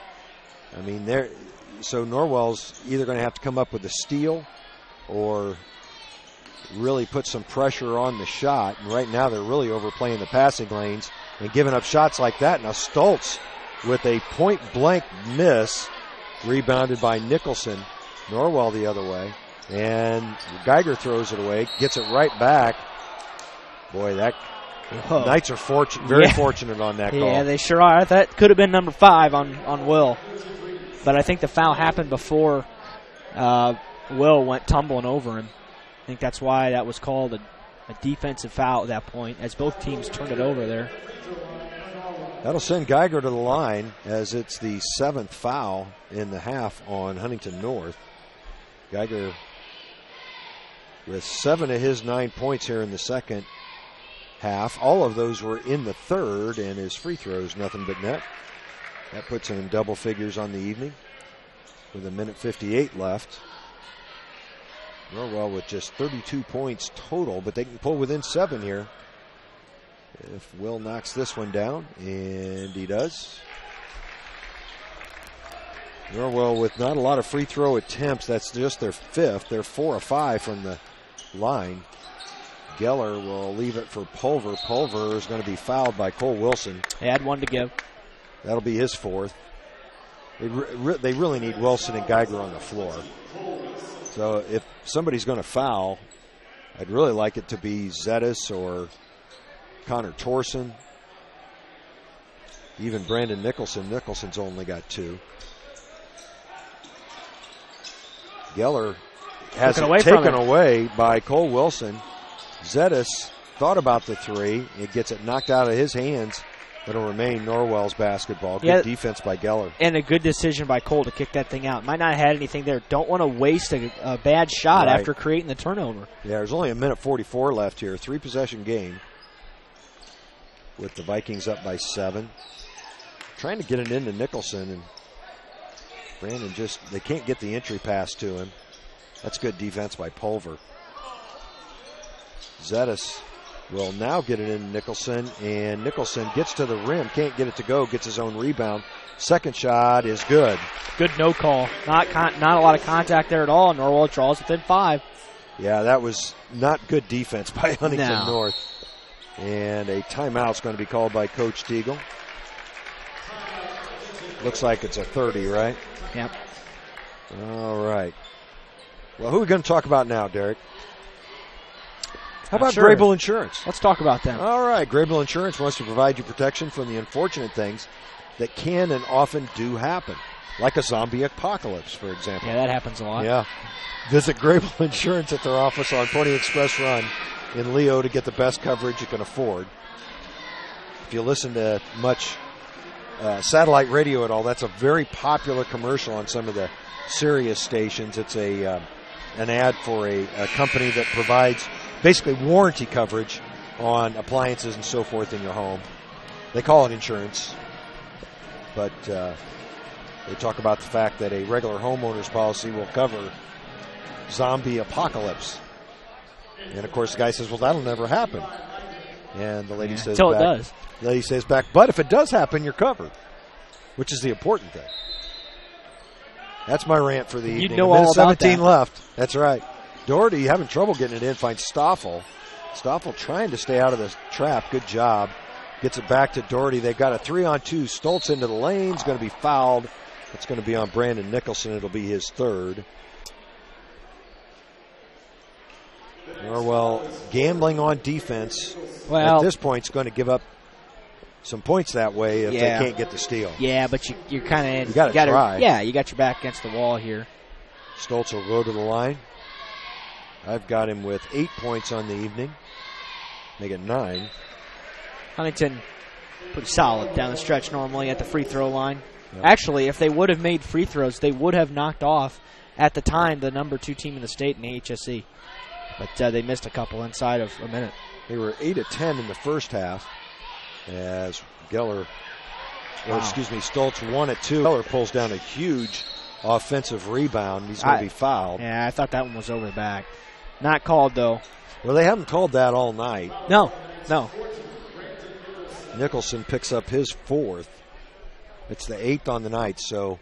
I mean, so Norwell's either going to have to come up with a steal or really put some pressure on the shot. And right now they're really overplaying the passing lanes and giving up shots like that. Now Stoltz with a point-blank miss, rebounded by Nicholson. Norwell the other way. And Geiger throws it away, gets it right back. Boy, Knights are very fortunate on that call. Yeah, they sure are. That could have been number 5 on Will. But I think the foul happened before Will went tumbling over him. I think that's why that was called. a defensive foul at that point as both teams turned it over there. That'll send Geiger to the line as it's the 7th foul in the half on Huntington North. Geiger with 7 of his 9 points here in the second half. All of those were in the third, and his free throws nothing but net. That puts him in double figures on the evening with 1:58 left. Norwell with just 32 points total, but they can pull within 7 here if Will knocks this one down, and he does. Norwell with not a lot of free throw attempts. That's just their 5th. They're 4 of 5 from the line. Geller will leave it for Pulver. Pulver is going to be fouled by Cole Wilson. They had 1 to give. That'll be his 4th. They really need Wilson and Geiger on the floor. So if somebody's going to foul, I'd really like it to be Zetas or Connor Torson. Even Brandon Nicholson. Nicholson's only got 2. Geller has it taken away by Cole Wilson. Zetas thought about the 3. It gets it knocked out of his hands. It'll remain Norwell's basketball. Good defense by Geller. And a good decision by Cole to kick that thing out. Might not have had anything there. Don't want to waste a bad shot after creating the turnover. Yeah, there's only 1:44 left here. 3-possession game with the Vikings up by 7. Trying to get it into Nicholson, and Brandon they can't get the entry pass to him. That's good defense by Pulver. Zetas will now get it in Nicholson, and Nicholson gets to the rim, can't get it to go, gets his own rebound. Second shot is good. Good no call. Not a lot of contact there at all. Norwell draws within 5. Yeah, that was not good defense by Huntington North. And a timeout's going to be called by Coach Teagle. Looks like it's a 30, right? Yep. All right. Well, who are we going to talk about now, Derek? How about Grable Insurance? Let's talk about them. All right. Grable Insurance wants to provide you protection from the unfortunate things that can and often do happen, like a zombie apocalypse, for example. Yeah, that happens a lot. Yeah. Visit Grable Insurance at their office on Pony Express Run in Leo to get the best coverage you can afford. If you listen to much satellite radio at all, that's a very popular commercial on some of the Sirius stations. It's an ad for a company that provides basically warranty coverage on appliances and so forth in your home. They call it insurance, but they talk about the fact that a regular homeowner's policy will cover zombie apocalypse. And of course the guy says, well, that'll never happen. And the lady says, until it does. The lady says back, but if it does happen, you're covered, which is the important thing. That's my rant for the evening. You know all about 17 that. left. That's right. Doherty having trouble getting it in, finds Stoffel. Stoffel trying to stay out of the trap. Good job. Gets it back to Doherty. They've got a 3-on-2. Stoltz into the lane. Is going to be fouled. It's going to be on Brandon Nicholson. It'll be his 3rd. Norwell gambling on defense. Well, at this point, is going to give up some points that way if they can't get the steal. Yeah, but you're kind of you got to try. Yeah, you got your back against the wall here. Stoltz will go to the line. I've got him with 8 points on the evening. Make it 9. Huntington pretty solid down the stretch normally at the free throw line. Yep. Actually, if they would have made free throws, they would have knocked off at the time the number 2 team in the state in the HSE. But they missed a couple inside of a minute. They were 8 of 10 in the first half as Stoltz 1 of 2. Geller pulls down a huge offensive rebound. He's going to be fouled. Yeah, I thought that one was over the back. Not called, though. Well, they haven't called that all night. No. Nicholson picks up his 4th. It's the 8th on the night, so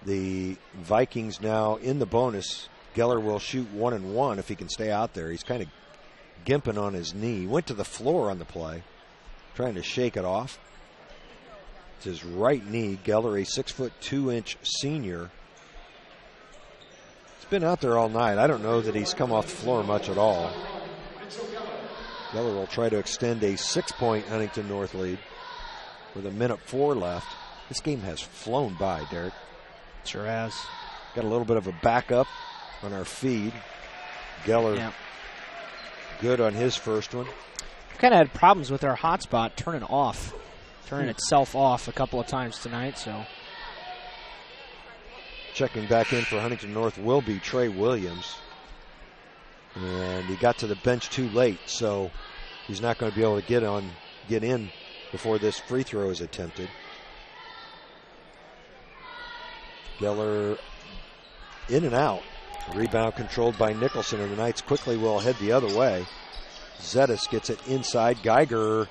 the Vikings now in the bonus. Geller will shoot 1 and 1 if he can stay out there. He's kind of gimping on his knee. Went to the floor on the play, trying to shake it off. It's his right knee. Geller, a 6'2" senior. He's been out there all night. I don't know that he's come off the floor much at all. Geller will try to extend a 6-point Huntington North lead with 1:04 left. This game has flown by, Derek. Sure has. Got a little bit of a backup on our feed. Geller good on his first one. Kind of had problems with our hotspot turning itself off a couple of times tonight. So checking back in for Huntington North will be Trey Williams. And he got to the bench too late, so he's not going to be able to get in before this free throw is attempted. Geller in and out. Rebound controlled by Nicholson, and the Knights quickly will head the other way. Zetas gets it inside. Geiger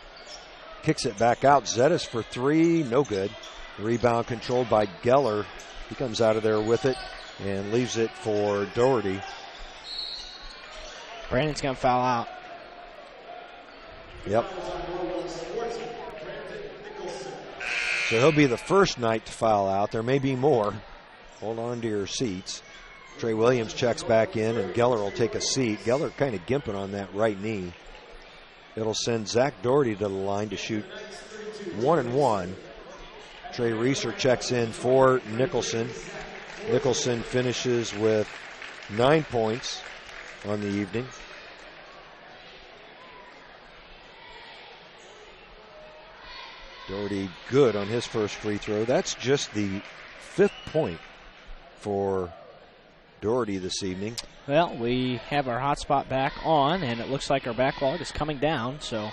kicks it back out. Zetas for three, no good. Rebound controlled by Geller. He comes out of there with it and leaves it for Doherty. Brandon's going to foul out. Yep. So he'll be the first Knight to foul out. There may be more. Hold on to your seats. Trey Williams checks back in, and Geller will take a seat. Geller kind of gimping on that right knee. It'll send Zach Doherty to the line to shoot 1-1. Trey Reeser checks in for Nicholson. Nicholson finishes with 9 points on the evening. Doherty good on his first free throw. That's just the 5th point for Doherty this evening. Well, we have our hotspot back on, and it looks like our backlog is coming down. So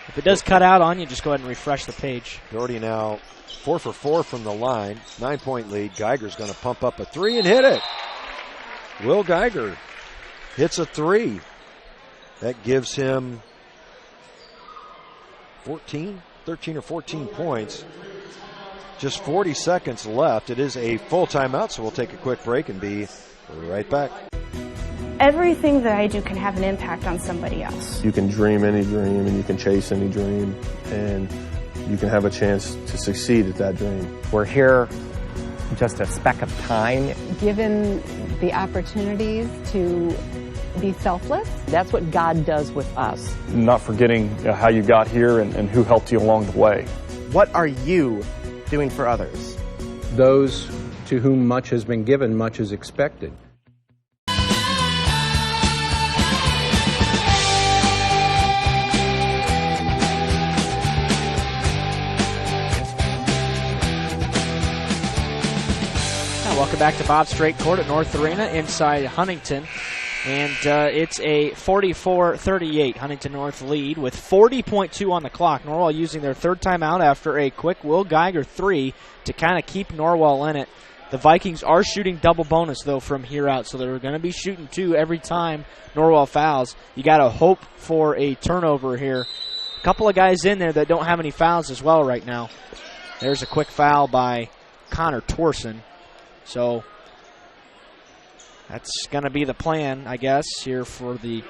if it does cut out on you, just go ahead and refresh the page. Doherty now 4 for 4 from the line. 9-point lead. Geiger's going to pump up a three and hit it. Will Geiger hits a three. That gives him 13 or 14 points. Just 40 seconds left. It is a full timeout, so we'll take a quick break and be right back. Everything that I do can have an impact on somebody else. You can dream any dream and you can chase any dream, and you can have a chance to succeed at that dream. We're here just a speck of time. Given the opportunities to be selfless. That's what God does with us. Not forgetting how you got here and who helped you along the way. What are you doing for others? Those to whom much has been given, much is expected. Welcome back to Bob Strait Court at North Arena inside Huntington. And it's a 44-38 Huntington North lead with 40.2 on the clock. Norwell using their third timeout after a quick Will Geiger three to kind of keep Norwell in it. The Vikings are shooting double bonus, though, from here out, so they're going to be shooting two every time Norwell fouls. You got to hope for a turnover here. A couple of guys in there that don't have any fouls as well right now. There's a quick foul by Connor Torson. So that's going to be the plan, I guess, here for the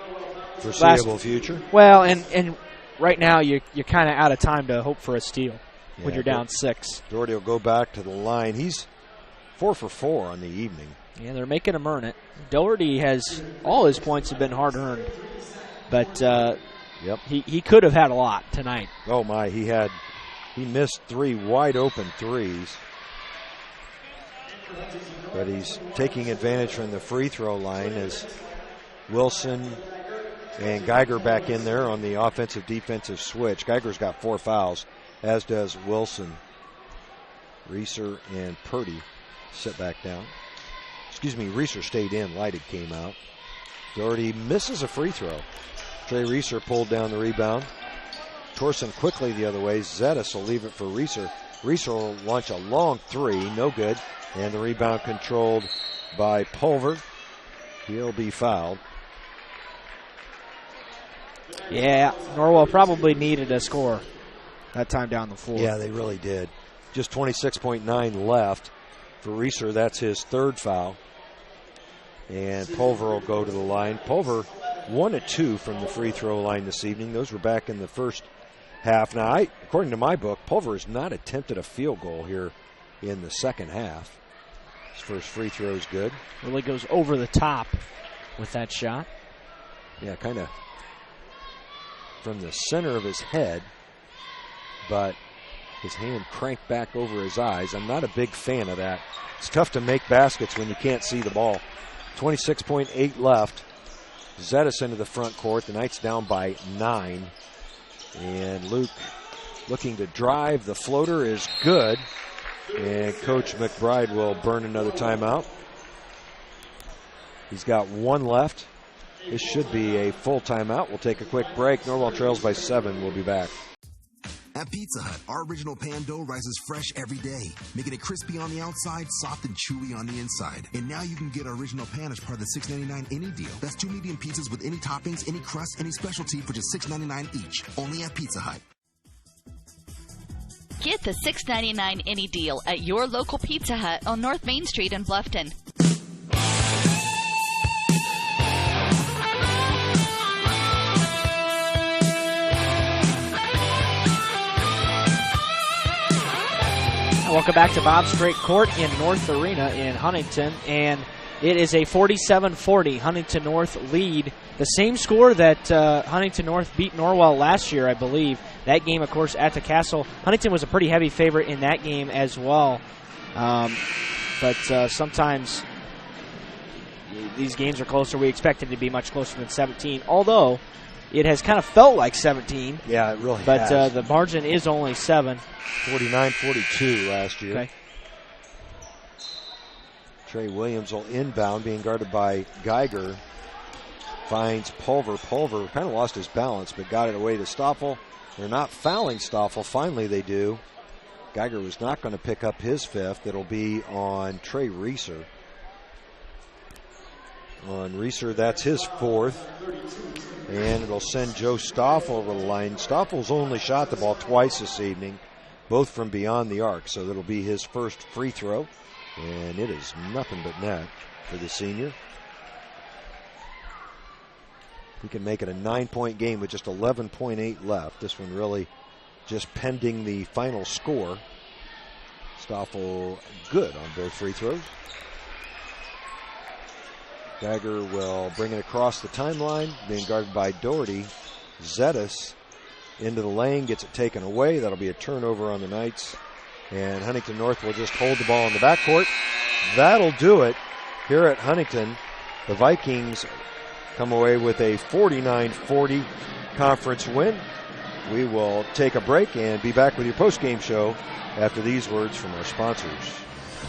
foreseeable future. Well, and right now you're kind of out of time to hope for a steal when you're down 6. Doherty will go back to the line. He's 4 for 4 on the evening. Yeah, they're making him earn it. Doherty has all his points have been hard earned, but he could have had a lot tonight. Oh my, he missed 3 wide open threes. But he's taking advantage from the free throw line as Wilson and Geiger back in there on the offensive-defensive switch. Geiger's got 4 fouls, as does Wilson. Reeser and Purdy sit back down. Reeser stayed in. Lighted came out. Doherty misses a free throw. Trey Reeser pulled down the rebound. Torson quickly the other way. Zetas will leave it for Reeser. Reeser will launch a long three. No good. And the rebound controlled by Pulver. He'll be fouled. Yeah, Norwell probably needed a score that time down the floor. Yeah, they really did. Just 26.9 left for Reeser. That's his 3rd foul. And Pulver will go to the line. Pulver 1 of 2 from the free throw line this evening. Those were back in the first half. Now, according to my book, Pulver has not attempted a field goal here in the second half. His first free throw is good. Really goes over the top with that shot. Yeah, kind of from the center of his head, but his hand cranked back over his eyes. I'm not a big fan of that. It's tough to make baskets when you can't see the ball. 26.8 left. Zetas into the front court. The Knights down by 9. And Luke looking to drive. The floater is good. And Coach McBride will burn another timeout. He's got 1 left. This should be a full timeout. We'll take a quick break. Norwell trails by 7. We'll be back. At Pizza Hut, our original pan dough rises fresh every day, making it crispy on the outside, soft and chewy on the inside. And now you can get our original pan as part of the $6.99 any deal. That's 2 medium pizzas with any toppings, any crust, any specialty for just $6.99 each. Only at Pizza Hut. Get the $6.99 any deal at your local Pizza Hut on North Main Street in Bluffton. Welcome back to Bob's Great Court in North Arena in Huntington, and it is a 47-40 Huntington North lead. The same score that Huntington North beat Norwell last year, I believe. That game, of course, at the Castle. Huntington was a pretty heavy favorite in that game as well. But sometimes these games are closer. We expect it to be much closer than 17, although it has kind of felt like 17. Yeah, it really has. But the margin is only 7. 49-42 last year. Okay. Trey Williams will inbound, being guarded by Geiger. Finds Pulver. Pulver kind of lost his balance, but got it away to Stoffel. They're not fouling Stoffel. Finally, they do. Geiger was not going to pick up his 5th. It'll be on Trey Reeser. On Reeser, that's his 4th. And it'll send Joe Stoffel over the line. Stoffel's only shot the ball twice this evening, both from beyond the arc, so that'll be his first free throw. And it is nothing but net for the senior. He can make it a 9-point game with just 11.8 left. This one really just pending the final score. Stoffel good on both free throws. Geiger will bring it across the timeline, being guarded by Doherty. Zetas into the lane, gets it taken away. That'll be a turnover on the Knights. And Huntington North will just hold the ball in the backcourt. That'll do it here at Huntington. The Vikings come away with a 49-40 conference win. We will take a break and be back with your post-game show after these words from our sponsors.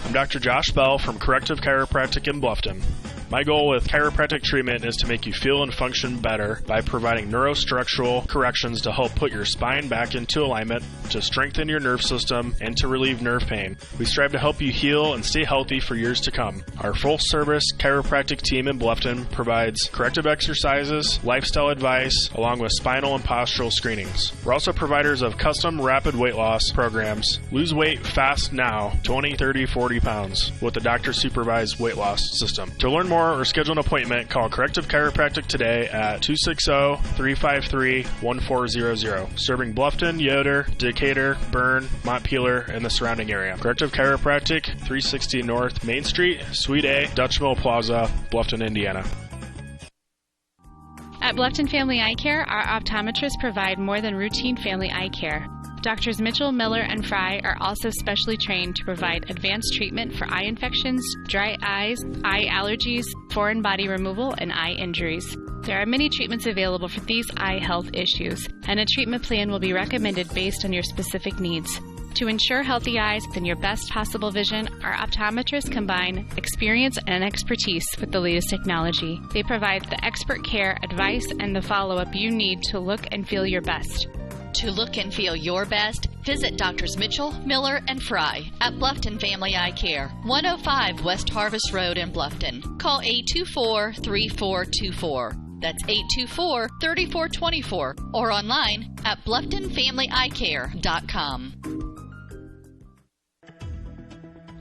I'm Dr. Josh Bell from Corrective Chiropractic in Bluffton. My goal with chiropractic treatment is to make you feel and function better by providing neurostructural corrections to help put your spine back into alignment, to strengthen your nerve system, and to relieve nerve pain. We strive to help you heal and stay healthy for years to come. Our full-service chiropractic team in Bluffton provides corrective exercises, lifestyle advice, along with spinal and postural screenings. We're also providers of custom rapid weight loss programs. Lose weight fast now, 20, 30, 40 pounds, with a doctor-supervised weight loss system. To learn more or schedule an appointment, call Corrective Chiropractic today at 260-353-1400. Serving Bluffton, Yoder, Decatur, Bern, Montpelier, and the surrounding area. Corrective Chiropractic, 360 North Main Street, Suite A, Dutch Mill Plaza, Bluffton, Indiana. At Bluffton Family Eye Care, our optometrists provide more than routine family eye care. Doctors Mitchell, Miller, and Fry are also specially trained to provide advanced treatment for eye infections, dry eyes, eye allergies, foreign body removal, and eye injuries. There are many treatments available for these eye health issues, and a treatment plan will be recommended based on your specific needs. To ensure healthy eyes and your best possible vision, our optometrists combine experience and expertise with the latest technology. They provide the expert care, advice, and the follow-up you need to look and feel your best. To look and feel your best, visit Doctors Mitchell, Miller, and Fry at Bluffton Family Eye Care, 105 West Harvest Road in Bluffton. Call 824-3424. That's 824-3424, or online at BlufftonFamilyEyeCare.com.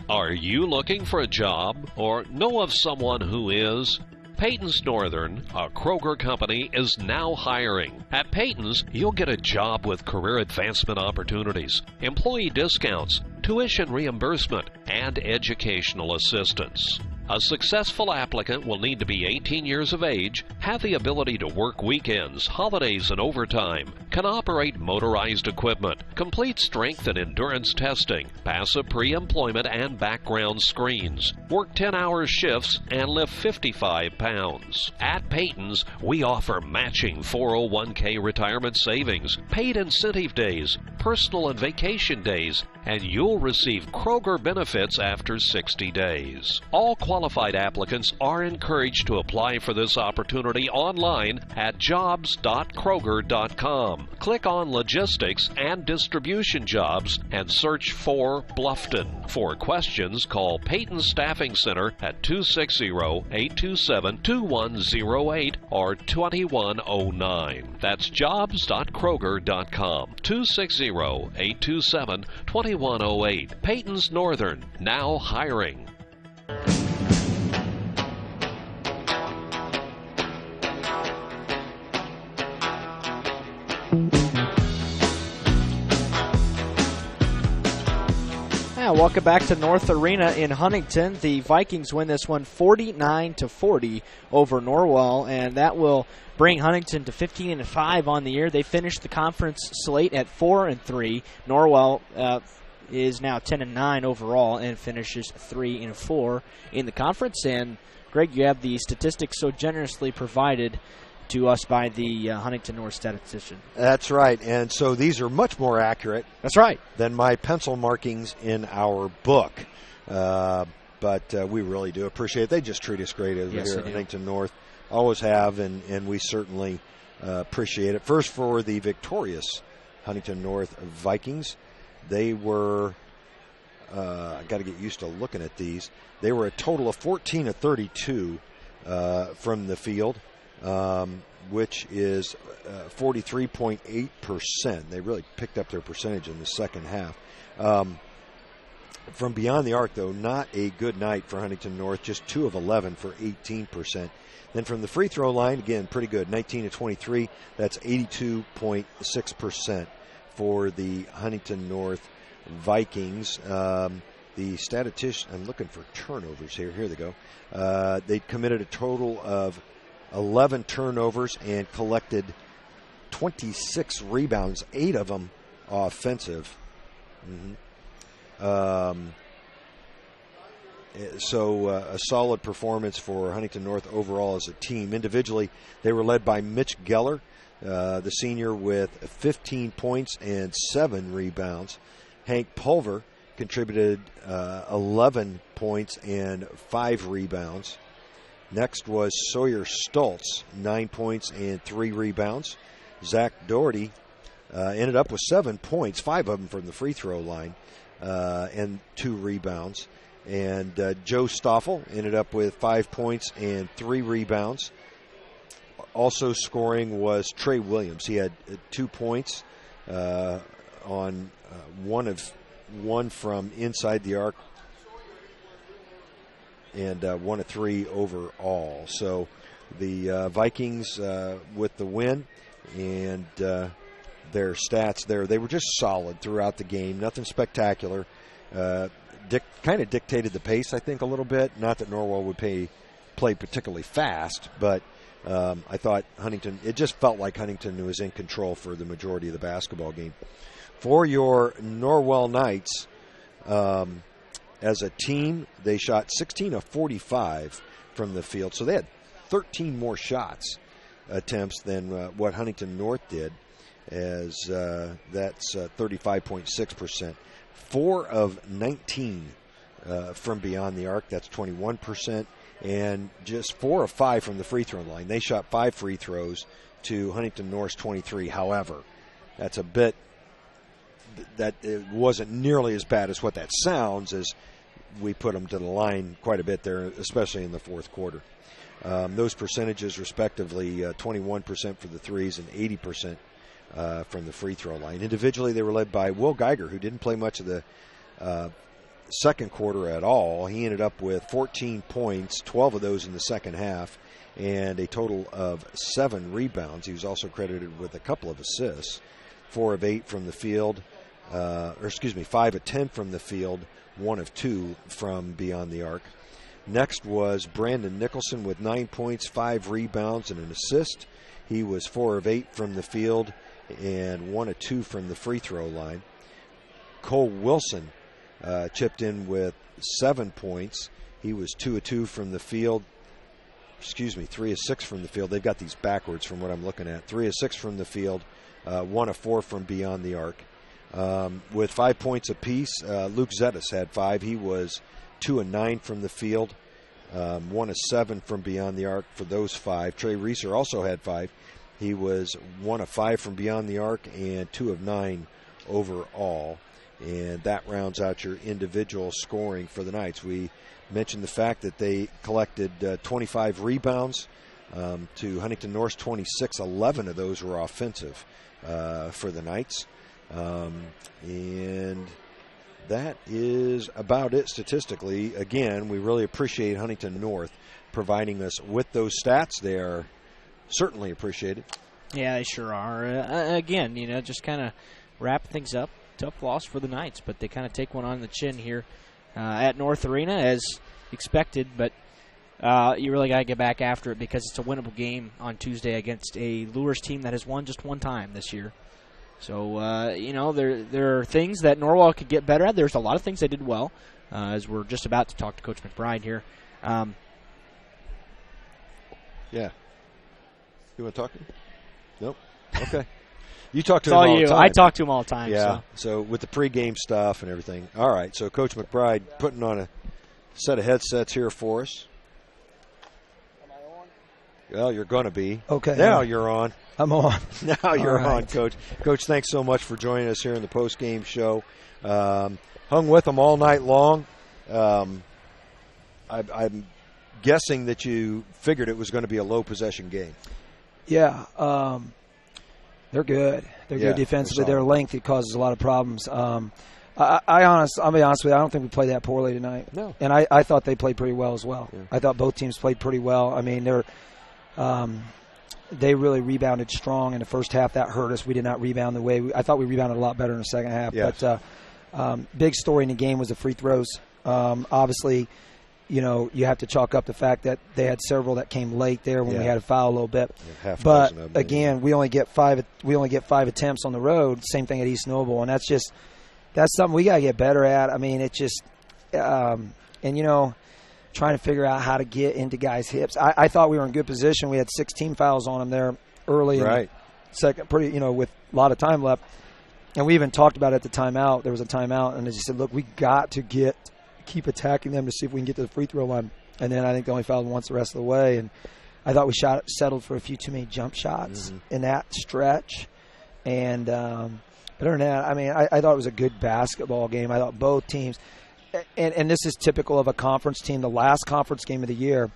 Are you looking for a job or know of someone who is? Peyton's Northern, a Kroger company, is now hiring. At Peyton's, you'll get a job with career advancement opportunities, employee discounts, tuition reimbursement, and educational assistance. A successful applicant will need to be 18 years of age, have the ability to work weekends, holidays, and overtime, can operate motorized equipment, complete strength and endurance testing, pass a pre-employment and background screens, work 10-hour shifts, and lift 55 pounds. At Peyton's, we offer matching 401k retirement savings, paid incentive days, personal and vacation days, and you'll receive Kroger benefits after 60 days. All qualified applicants are encouraged to apply for this opportunity online at jobs.kroger.com. Click on Logistics and Distribution Jobs and search for Bluffton. For questions, call Peyton Staffing Center at 260-827-2108 or 2109. That's jobs.kroger.com. 260-827-2108. Peyton's Northern, now hiring. Welcome back to North Arena in Huntington. The Vikings win this one 49-40 over Norwell, and that will bring Huntington to 15-5 on the year. They finished the conference slate at 4-3. Norwell is now 10-9 overall and finishes 3-4 in the conference. And Greg, you have the statistics so generously provided to us by the Huntington North statistician. That's right, and so these are much more accurate. That's right. Than my pencil markings in our book. But we really do appreciate it. They just treat us great over here at Huntington North. Always have, and we certainly appreciate it. First, for the victorious Huntington North Vikings, they were, I got to get used to looking at these, they were a total of 14 of 32 from the field. Which is 43.8%. They really picked up their percentage in the second half. From beyond the arc, though, not a good night for Huntington North, just 2 of 11 for 18%. Then from the free throw line, again, pretty good, 19 of 23. That's 82.6% for the Huntington North Vikings. The statistician, I'm looking for turnovers here. Here they go. They committed a total of 11 turnovers and collected 26 rebounds, 8 of them offensive. So a solid performance for Huntington North overall as a team. Individually, they were led by Mitch Geller, the senior, with 15 points and 7 rebounds. Hank Pulver contributed 11 points and 5 rebounds. Next was Sawyer Stoltz, 9 points and 3 rebounds. Zach Doherty ended up with 7 points, 5 of them from the free throw line, and 2 rebounds. And Joe Stoffel ended up with 5 points and 3 rebounds. Also scoring was Trey Williams. He had 2 points on one from inside the arc, and 1 of 3 overall. So the Vikings with the win, and their stats there, they were just solid throughout the game. Nothing spectacular. Kind of dictated the pace, I think, a little bit. Not that Norwell would play particularly fast, but I thought Huntington, it just felt like Huntington was in control for the majority of the basketball game. For your Norwell Knights, as a team, they shot 16 of 45 from the field. So they had 13 more shots attempts than what Huntington North did, as that's 35.6%. 4 of 19 from beyond the arc, that's 21%. And just 4 of 5 from the free throw line. They shot 5 free throws to Huntington North's 23. However, that's a bit, that it wasn't nearly as bad as what that sounds, as we put them to the line quite a bit there, especially in the fourth quarter. Those percentages, respectively, 21% for the threes and 80% from the free throw line. Individually, they were led by Will Geiger, who didn't play much of the second quarter at all. He ended up with 14 points, 12 of those in the second half, and a total of 7 rebounds. He was also credited with a couple of assists, 4 of 8 from the field. 5 of 10 from the field, 1 of 2 from beyond the arc. Next was Brandon Nicholson with 9 points, 5 rebounds, and an assist. He was 4 of 8 from the field and 1 of 2 from the free throw line. Cole Wilson chipped in with 7 points. He was 2 of 2 from the field. 3 of 6 from the field. They've got these backwards from what I'm looking at. 3 of 6 from the field, 1 of 4 from beyond the arc. With 5 points apiece, Luke Zettis had 5. He was 2 of 9 from the field, 1 of 7 from beyond the arc for those 5. Trey Reeser also had 5. He was 1 of 5 from beyond the arc and 2 of 9 overall. And that rounds out your individual scoring for the Knights. We mentioned the fact that they collected 25 rebounds to Huntington North's 26. 11 of those were offensive for the Knights. And that is about it statistically. Again, we really appreciate Huntington North providing us with those stats. They are certainly appreciated. Yeah, they sure are. Again, just kind of wrap things up. Tough loss for the Knights, but they kind of take one on the chin here at North Arena as expected. But you really got to get back after it because it's a winnable game on Tuesday against a Lures team that has won just one time this year. So, there are things that Norwell could get better at. There's a lot of things they did well, as we're just about to talk to Coach McBride here. Yeah. You want to talk to him? Nope. Okay. You talk to him all all you. the time. I talk to him all the time. Yeah. So with the pregame stuff and everything. All right. So Coach McBride putting on a set of headsets here for us. Am I on? Well, you're going to be. Okay. Now you're on. I'm on. Now you're on, Coach. Coach, thanks so much for joining us here in the post-game show. Hung with them all night long. I'm guessing that you figured it was going to be a low-possession game. Yeah. They're good. They're good defensively. Their length, it causes a lot of problems. I'll be honest with you, I don't think we played that poorly tonight. No. And I thought they played pretty well as well. Yeah. I thought both teams played pretty well. I mean, they really rebounded strong in the first half. That hurt us. We did not rebound the way I thought we rebounded a lot better in the second half. Yes. But big story in the game was the free throws. Obviously, you have to chalk up the fact that they had several that came late there when we had a foul a little bit. But again, we only get five attempts on the road. Same thing at East Noble, and that's something we got to get better at. I mean, it just trying to figure out how to get into guys' hips. I thought we were in good position. We had 16 fouls on them there early, right? Second, with a lot of time left, and we even talked about it at the timeout. There was a timeout, and they just said, "Look, we got to keep attacking them to see if we can get to the free throw line." And then I think they only fouled once the rest of the way. And I thought we settled for a few too many jump shots in that stretch. And other than that, I mean, I thought it was a good basketball game. I thought both teams, and this is typical of a conference team. The last conference game of the year,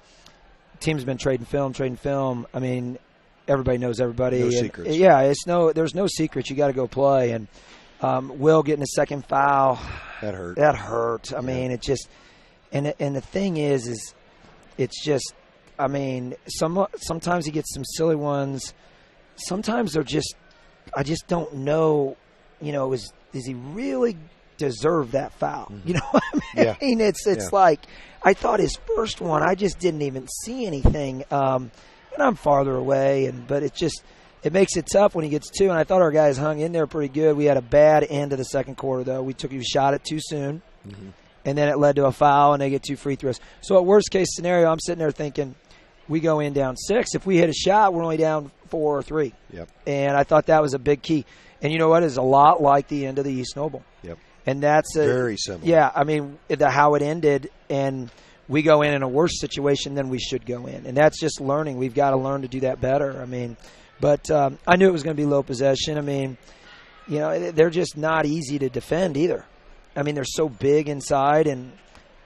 teams been trading film. I mean, everybody knows everybody. No secrets. Yeah, there's no secrets. You got to go play. And Will getting a second foul. That hurt. I mean, it just and the thing is it's just, I mean, sometimes he gets some silly ones. Sometimes they're just, I just don't know, does he really deserve that foul? Mm-hmm. You know what I mean? Yeah. It's like, I thought his first one, I just didn't even see anything. And I'm farther away, but it makes it tough when he gets two, and I thought our guys hung in there pretty good. We had a bad end of the second quarter, though. We took a shot at too soon, and then it led to a foul, and they get 2 free throws. So at worst-case scenario, I'm sitting there thinking, we go in down 6. If we hit a shot, we're only down 4 or 3. Yep. And I thought that was a big key. And you know what? It's a lot like the end of the East Noble. Yep. And that's very similar. Yeah, I mean, how it ended, and we go in a worse situation than we should go in. And that's just learning. We've got to learn to do that better. I mean, but I knew it was going to be low possession. I mean, they're just not easy to defend either. I mean, they're so big inside and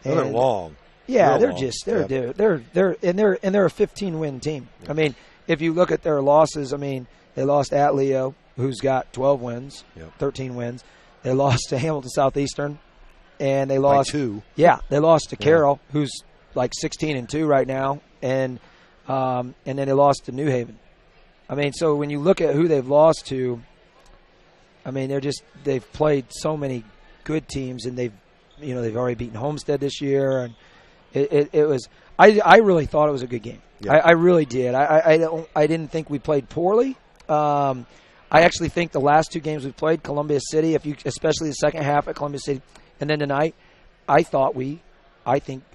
they're long. Yeah, Real they're long. just they're a 15-win team. Yeah. I mean, if you look at their losses, I mean, they lost at Leo, who's got 12 wins, 13 wins. They lost to Hamilton Southeastern, and they lost by 2. Yeah, they lost to Carroll, who's like 16-2 right now, and then they lost to New Haven. I mean, so when you look at who they've lost to, I mean, they've played so many good teams, and they've already beaten Homestead this year, and it was. I really thought it was a good game. Yeah. I really did. I didn't think we played poorly. I actually think the last 2 games we played, Columbia City, especially the second half at Columbia City, and then tonight, I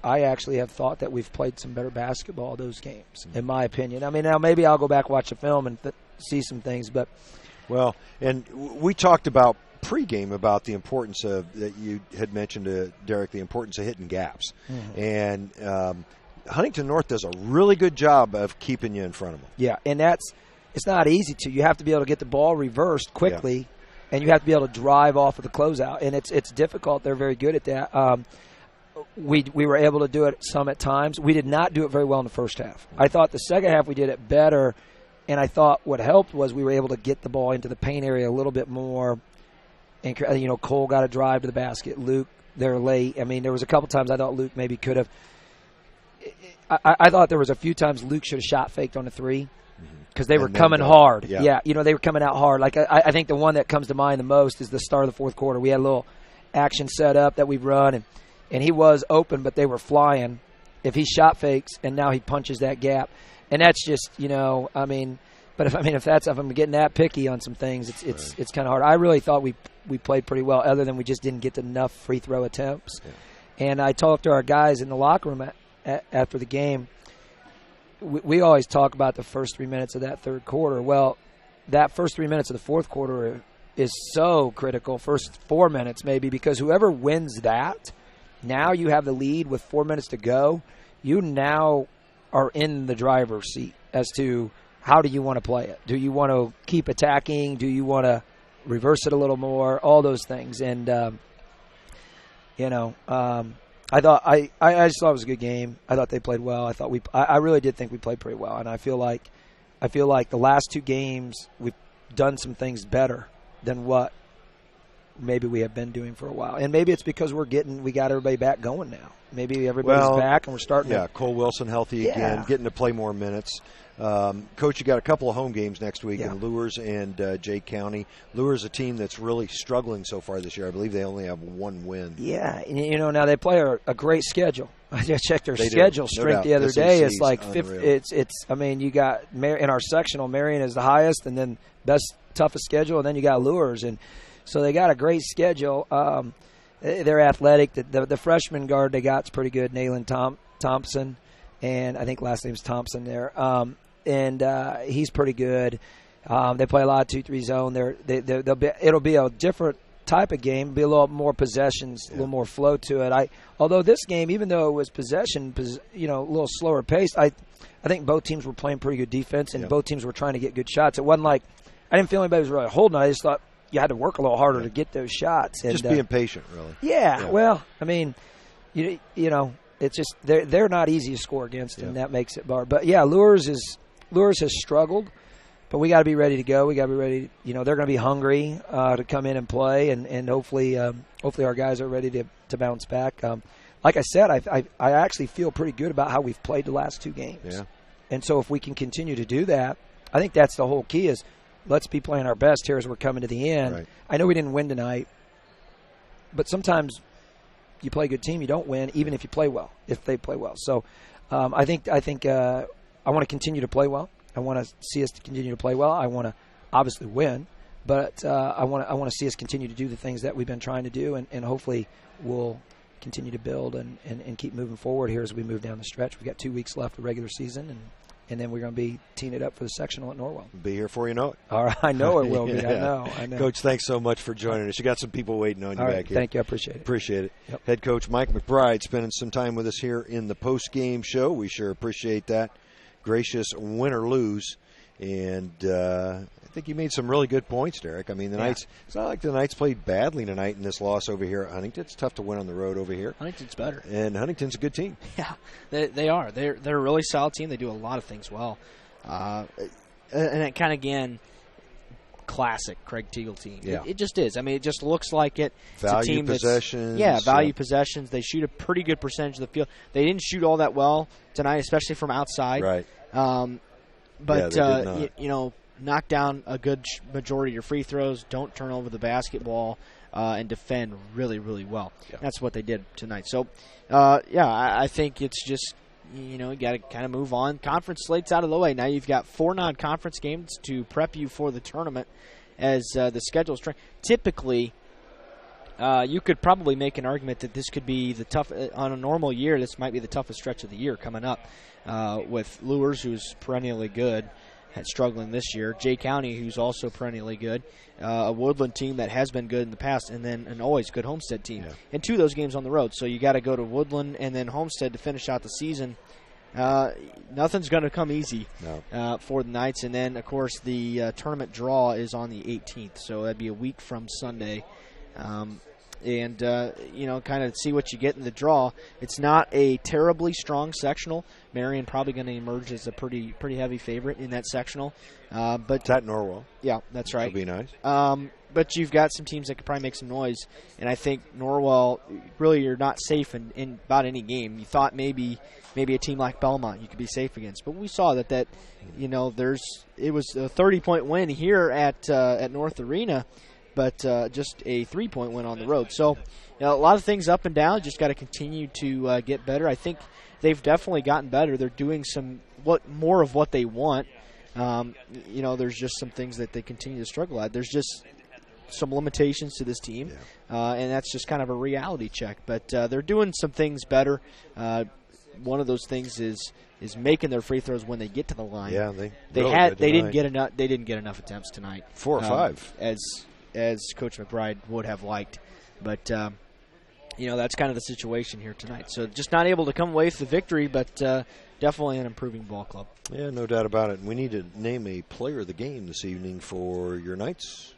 actually have thought that we've played some better basketball those games, in my opinion. I mean, now maybe I'll go back watch the film and see some things, but well, and we talked about pregame about the importance of that you had mentioned to Derek, the importance of hitting gaps, and Huntington North does a really good job of keeping you in front of them. Yeah, and it's not easy to. You have to be able to get the ball reversed quickly, and you have to be able to drive off of the closeout, and it's difficult. They're very good at that. We were able to do it some at times. We did not do it very well in the first half. I thought the second half we did it better, and I thought what helped was we were able to get the ball into the paint area a little bit more. And Cole got a drive to the basket. Luke, they're late. I mean, there was a couple times I thought Luke maybe could have. I thought there was a few times Luke should have shot faked on a 3 because they were coming hard. Yeah, they were coming out hard. Like I think the one that comes to mind the most is the start of the fourth quarter. We had a little action set up that we've run, and he was open, but they were flying. If he shot fakes and now he punches that gap, and that's just I mean, but if I'm getting that picky on some things, it's kind of hard. I really thought we played pretty well, other than we just didn't get enough free throw attempts. Yeah. And I talked to our guys in the locker room after the game. We always talk about the first 3 minutes of that third quarter. Well, that first 3 minutes of the fourth quarter is so critical, first 4 minutes maybe, because whoever wins that, now you have the lead with 4 minutes to go. You now are in the driver's seat as to how do you want to play it. Do you want to keep attacking? Do you want to reverse it a little more? All those things. And, I just thought it was a good game. I thought they played well. I really did think we played pretty well. And I feel like the last 2 games we've done some things better than what maybe we have been doing for a while. And maybe it's because we got everybody back going now. Maybe everybody's back and we're starting to. Cole Wilson healthy again, getting to play more minutes. Coach, you got a couple of home games next week in Lures and Jay County. Lures, a team that's really struggling so far this year. I believe they only have 1 win. Yeah, and now they play a great schedule. I just checked their schedule strength the other day. It's like I mean, you got in our sectional, Marion is the highest, and then toughest schedule, and then you got Lures, and so they got a great schedule. They're athletic. The freshman guard they got is pretty good, Nayland Thompson, and I think last name's Thompson there. And he's pretty good. They play a lot of 2-3 zone. It'll be a different type of game. Be a little more possessions, a little more flow to it. Although this game, even though it was possession, a little slower paced, I think both teams were playing pretty good defense, and both teams were trying to get good shots. It wasn't like I didn't feel anybody was really holding it. I just thought you had to work a little harder to get those shots. And, just being patient, really. Yeah. Well, I mean, it's just they're not easy to score against, and that makes it hard. But Lures has struggled, but we got to be ready to go. We got to be ready. They're going to be hungry to come in and play, and hopefully our guys are ready to bounce back. Like I said, I actually feel pretty good about how we've played the last 2 games. Yeah. And so if we can continue to do that, I think that's the whole key is let's be playing our best here as we're coming to the end. Right. I know we didn't win tonight, but sometimes you play a good team, you don't win, even if you play well, if they play well. So I think I want to continue to play well. I want to see us continue to play well. I want to obviously win, but I want to see us continue to do the things that we've been trying to do, and hopefully we'll continue to build and keep moving forward here as we move down the stretch. We've got 2 weeks left of regular season, and then we're going to be teeing it up for the sectional at Norwell. Be here before you know it. All right, I know it will be. I know. Coach, thanks so much for joining us. You got some people waiting on you back here. Thank you. I appreciate it. Appreciate it. Yep. Head coach Mike McBride spending some time with us here in the post-game show. We sure appreciate that. Gracious win or lose. And I think you made some really good points, Derek. I mean, it's not like the Knights played badly tonight in this loss over here at Huntington. It's tough to win on the road over here. Huntington's better. And Huntington's a good team. Yeah, they are. They're a really solid team. They do a lot of things well. And it kind of, again, classic Craig Teagle team. Yeah. It just is. I mean, it just looks like it. Value team possessions. Value possessions. They shoot a pretty good percentage of the field. They didn't shoot all that well tonight, especially from outside. Right. But, knock down a good majority of your free throws, don't turn over the basketball, and defend really, really well. Yeah. That's what they did tonight. So, I think it's just, you got to kind of move on. Conference slate's out of the way. Now you've got 4 non-conference games to prep you for the tournament as the schedule's trying. Typically, you could probably make an argument that this could be the tough on a normal year. This might be the toughest stretch of the year coming up with Lures, who's perennially good, struggling this year. Jay County, who's also perennially good, a Woodland team that has been good in the past, and then an always good Homestead team. Yeah. And 2 of those games on the road, so you got to go to Woodland and then Homestead to finish out the season. Nothing's going to come easy for the Knights, and then of course the tournament draw is on the 18th, so that'd be a week from Sunday. And kind of see what you get in the draw. It's not a terribly strong sectional. Marion probably going to emerge as a pretty heavy favorite in that sectional. But it's at Norwell. Yeah, that's right. That'll be nice. But you've got some teams that could probably make some noise, and I think Norwell, really you're not safe in about any game. You thought maybe a team like Belmont you could be safe against, but we saw that it was a 30-point win here at North Arena, but just a 3-point win on the road. So a lot of things up and down. Just got to continue to get better. I think they've definitely gotten better. They're doing more of what they want. There's just some things that they continue to struggle at. There's just some limitations to this team, and that's just kind of a reality check. But they're doing some things better. One of those things is making their free throws when they get to the line. Yeah, they didn't get enough attempts tonight. 4 or 5, as Coach McBride would have liked, but that's kind of the situation here tonight. So just not able to come away with the victory, but definitely an improving ball club. Yeah, no doubt about it. We need to name a player of the game this evening for your Knights.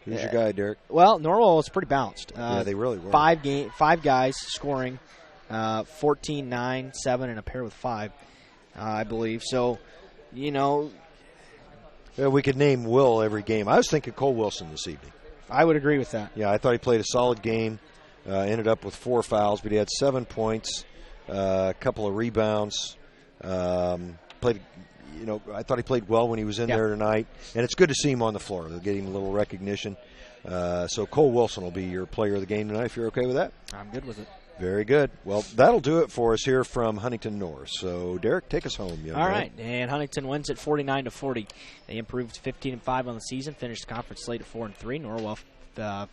Who's your guy, Derek? Well, Norwell was pretty balanced. They really were. 5 guys scoring, 14, 9, 7, and a pair with 5, I believe. So, Yeah, we could name Will every game. I was thinking Cole Wilson this evening. I would agree with that. Yeah, I thought he played a solid game. Ended up with 4 fouls, but he had 7 points, a couple of rebounds. I thought he played well when he was in there tonight, and it's good to see him on the floor. They're getting a little recognition. So Cole Wilson will be your player of the game tonight, if you're okay with that. I'm good with it. Very good. Well, that'll do it for us here from Huntington North. So, Derek, take us home, young man. All right, and Huntington wins at 49-40. They improved 15-5 on the season, finished the conference slate at 4-3. Norwell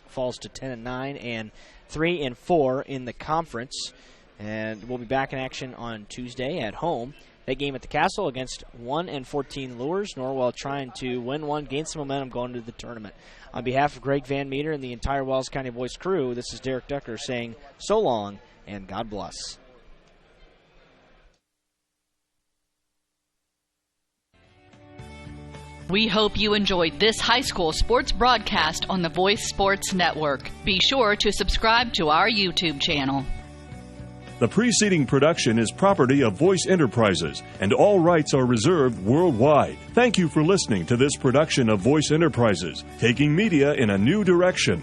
falls to 10-9 and 3-4 in the conference. And we'll be back in action on Tuesday at home. That game at the Castle against 1-14 Lures. Norwell trying to win one, gain some momentum going into the tournament. On behalf of Greg Van Meter and the entire Wells County Voice crew, this is Derek Decker saying so long and God bless. We hope you enjoyed this high school sports broadcast on the Voice Sports Network. Be sure to subscribe to our YouTube channel. The preceding production is property of Voice Enterprises, and all rights are reserved worldwide. Thank you for listening to this production of Voice Enterprises, taking media in a new direction.